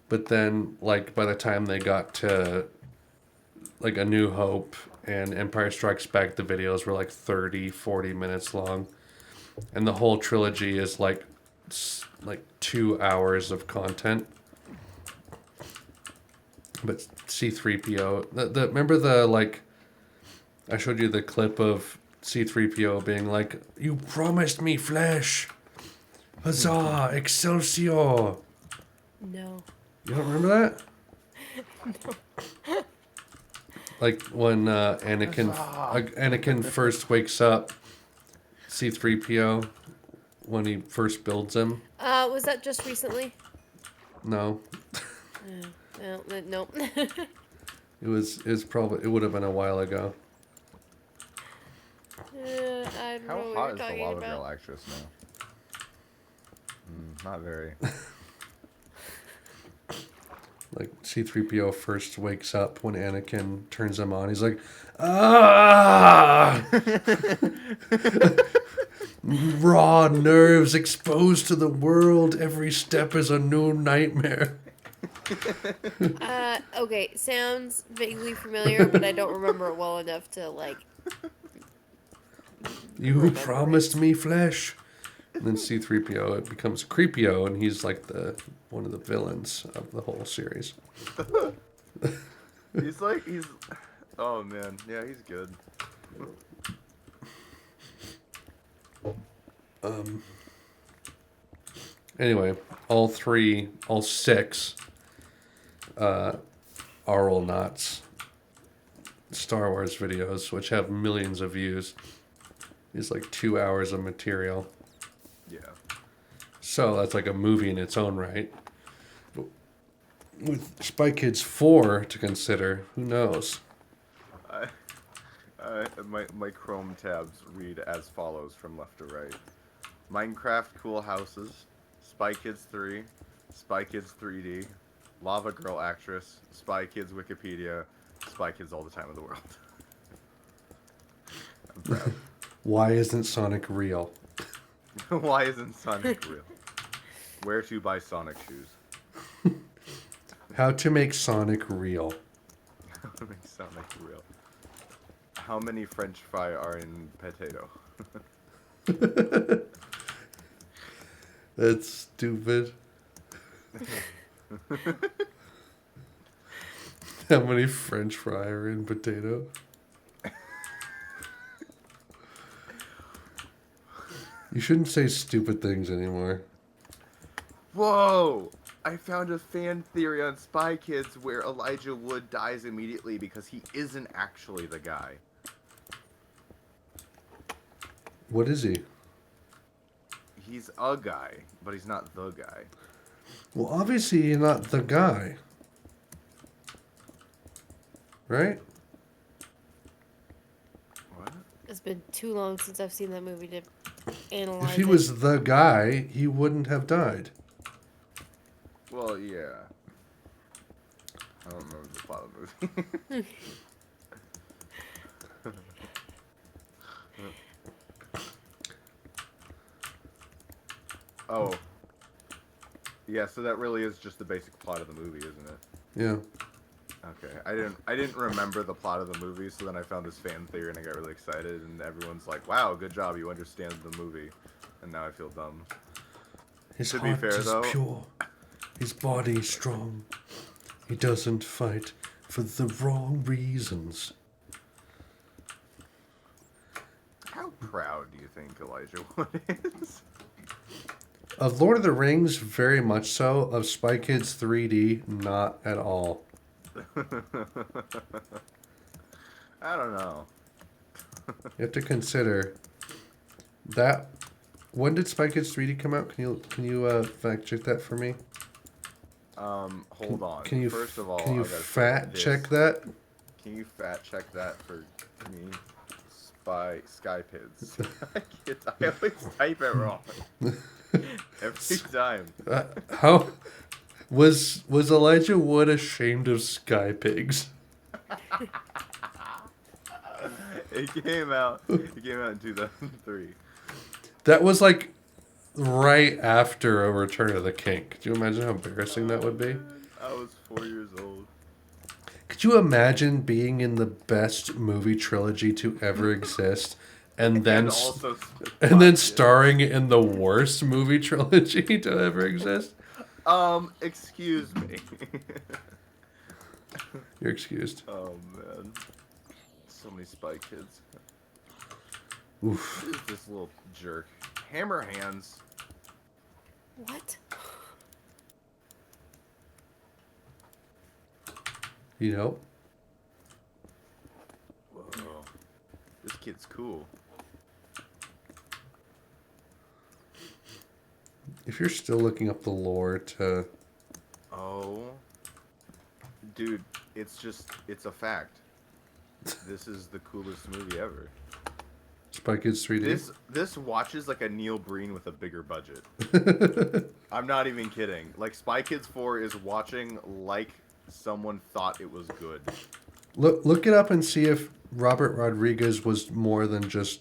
but then like by the time they got to like A New Hope and Empire Strikes Back, the videos were like 30, 40 minutes long, and the whole trilogy is like 2 hours of content. But C-3PO, remember the like I showed you the clip of C-3PO being like, "You promised me flesh! Huzzah! Excelsior!" No. You don't remember that? Like when Anakin first wakes up C-3PO when he first builds him. Was that just recently? No, Nope. it was probably, it would have been a while ago. I don't know How what hot you're is the talking lava about. girl actress now? Not very. Like C-3PO first wakes up when Anakin turns him on. He's like, ah! Raw nerves exposed to the world. Every step is a new nightmare. Okay, sounds vaguely familiar, but I don't remember it well enough to, like... You remember promised it. me flesh. And then C-3PO, it becomes Creepio, and he's like one of the villains of the whole series. he's oh man, yeah, he's good. Anyway, all six are all knots Star Wars videos, which have millions of views. It's like 2 hours of material. Yeah. So that's like a movie in its own right. But with Spy Kids 4 to consider, who knows? My Chrome tabs read as follows from left to right: Minecraft Cool Houses, Spy Kids 3, Spy Kids 3D, Lava Girl Actress, Spy Kids Wikipedia, Spy Kids All the Time in the World. I'm proud. Why isn't Sonic real? Why isn't Sonic real? Where to buy Sonic shoes? How to make Sonic real? How to make Sonic real? How many French fry are in potato? That's stupid. How many French fry are in potato? You shouldn't say stupid things anymore. Whoa! I found a fan theory on Spy Kids where Elijah Wood dies immediately because he isn't actually the guy. What is he? He's a guy, but he's not the guy. Well, obviously you're not the guy. Right? What? It's been too long since I've seen that movie to analyze If he it. was the guy, he wouldn't have died. Well, yeah. I don't remember the plot of the movie. Oh. Yeah, so that really is just the basic plot of the movie, isn't it? Yeah. Okay. I didn't remember the plot of the movie, so then I found this fan theory and I got really excited and everyone's like, "Wow, good job, you understand the movie." And now I feel dumb. His To be heart fair, is though- pure. His body strong. He doesn't fight for the wrong reasons. How proud do you think Elijah Wood is? Of Lord of the Rings, very much so. Of Spy Kids 3D, not at all. I don't know. You have to consider that. When did Spy Kids 3D come out? Can you fact check that for me? Hold on. Can you First of all, can you I've gotta fact this. check that? Can you fact check that for me? Sky Kids. I always type it wrong. Every time. How was Elijah Wood ashamed of Sky Pigs? It came out in 2003. That was like right after A Return of the King. Could you imagine how embarrassing that would be? I was 4 years old. Could you imagine being in the best movie trilogy to ever exist, and then And also starring in the worst movie trilogy to ever exist? Excuse me. You're excused. Oh man. So many Spy Kids. Oof. Who's this little jerk? Hammer Hands. What? You know? Whoa. This kid's cool. If you're still looking up the lore to... Oh. Dude, it's a fact. This is the coolest movie ever. Spy Kids 3D? This watches like a Neil Breen with a bigger budget. I'm not even kidding. Like, Spy Kids 4 is watching like someone thought it was good. Look it up and see if Robert Rodriguez was more than just...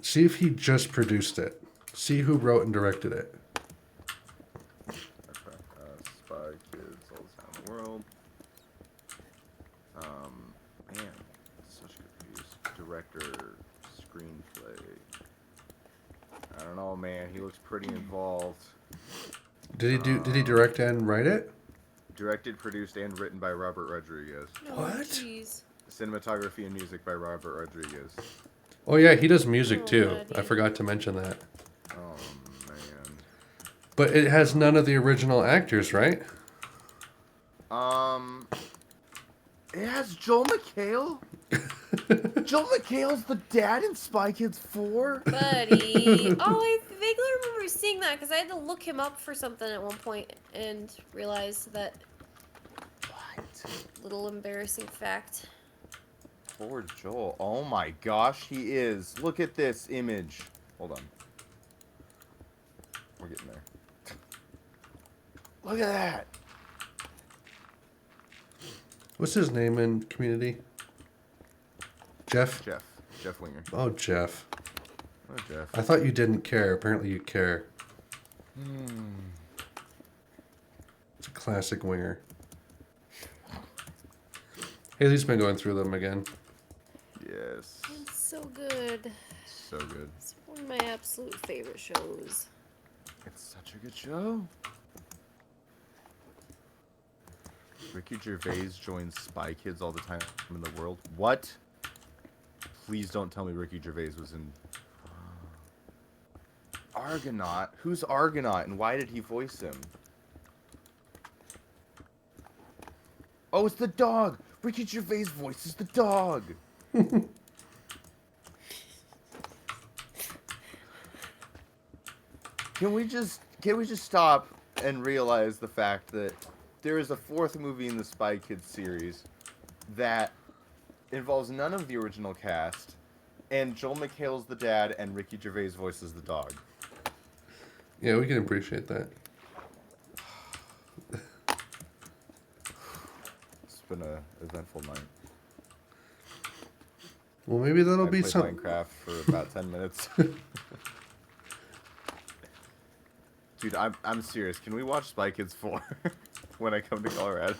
See if he just produced it. See who wrote and directed it. Okay. Spy Kids all around the world. Man, such good reviews. Director, screenplay. I don't know, man. He looks pretty involved. Did he direct and write it? Directed, produced, and written by Robert Rodriguez. What? Jeez. Cinematography and music by Robert Rodriguez. Oh yeah, he does music Oh, too. buddy. I forgot to mention that. Oh, man. But it has none of the original actors, right? It has Joel McHale? Joel McHale's the dad in Spy Kids 4? Buddy. Oh, I vaguely remember seeing that because I had to look him up for something at one point and realized that What? little embarrassing fact. Poor Joel. Oh my gosh, he is. Look at this image. Hold on. We're getting there. Look at that. What's his name in Community? Jeff? Jeff Winger. Oh, Jeff. Oh, Jeff. I thought you didn't care. Apparently you care. It's a classic Winger. Haley's been going through them again. Yes. It's so good. So good. It's one of my absolute favorite shows. It's such a good show. Ricky Gervais joins Spy Kids all the time in the world. What? Please don't tell me Ricky Gervais was in... Argonaut? Who's Argonaut and why did he voice him? Oh, it's the dog! Ricky Gervais voices the dog! Can we just stop and realize the fact that there is a fourth movie in the Spy Kids series that involves none of the original cast, and Joel McHale's the dad, and Ricky Gervais voices the dog. Yeah, we can appreciate that. It's been a eventful night. Well, maybe that'll I be played something. Minecraft for about 10 minutes. Dude, I'm serious. Can we watch Spy Kids 4 when I come to Colorado?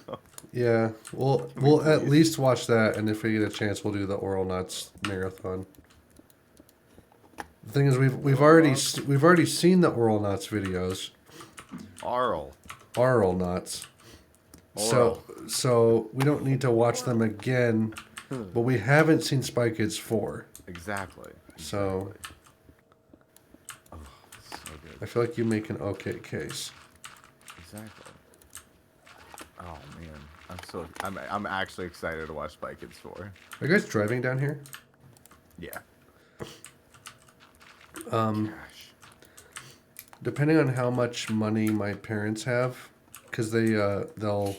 Yeah, we'll at least watch that, and if we get a chance, we'll do the Oral Nuts marathon. The thing is, we've already seen the Oral Nuts videos. Arl. Oral Nuts. Oral. So we don't need to watch them again, but we haven't seen Spy Kids 4. Exactly. So Oh, so good. I feel like you make an okay case. Exactly. Oh man, I'm actually excited to watch Spy Kids 4. Are you guys driving down here? Yeah. Um, Gosh. Depending on how much money my parents have, because they'll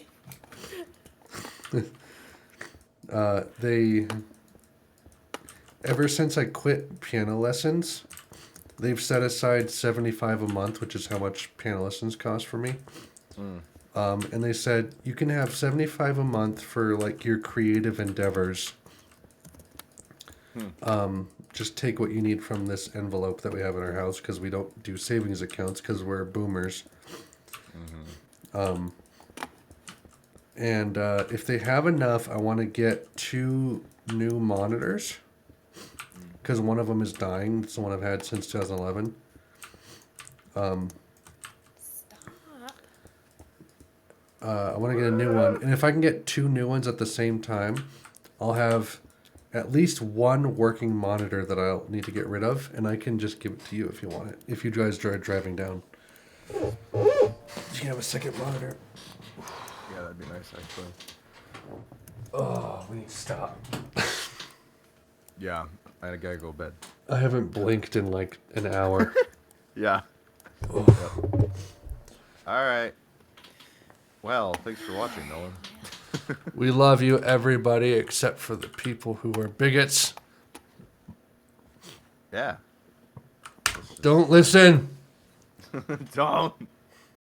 they ever since I quit piano lessons, they've set aside $75 a month, which is how much piano lessons cost for me. And they said you can have $75 a month for like your creative endeavors. Just take what you need from this envelope that we have in our house because we don't do savings accounts because we're boomers. And if they have enough, I want to get 2 new monitors because one of them is dying. It's the one I've had since 2011. Stop. I want to get a new one, and if I can get 2 new ones at the same time, I'll have at least one working monitor that I'll need to get rid of, and I can just give it to you if you want it. If you guys are driving down. Do you have a second monitor? Yeah, that'd be nice, actually. Oh, we need to stop. Yeah, I gotta go to bed. I haven't blinked in like an hour. Yeah. Yep. All right. Well, thanks for watching, Nolan. We love you, everybody, except for the people who are bigots. Yeah. Don't listen. Don't.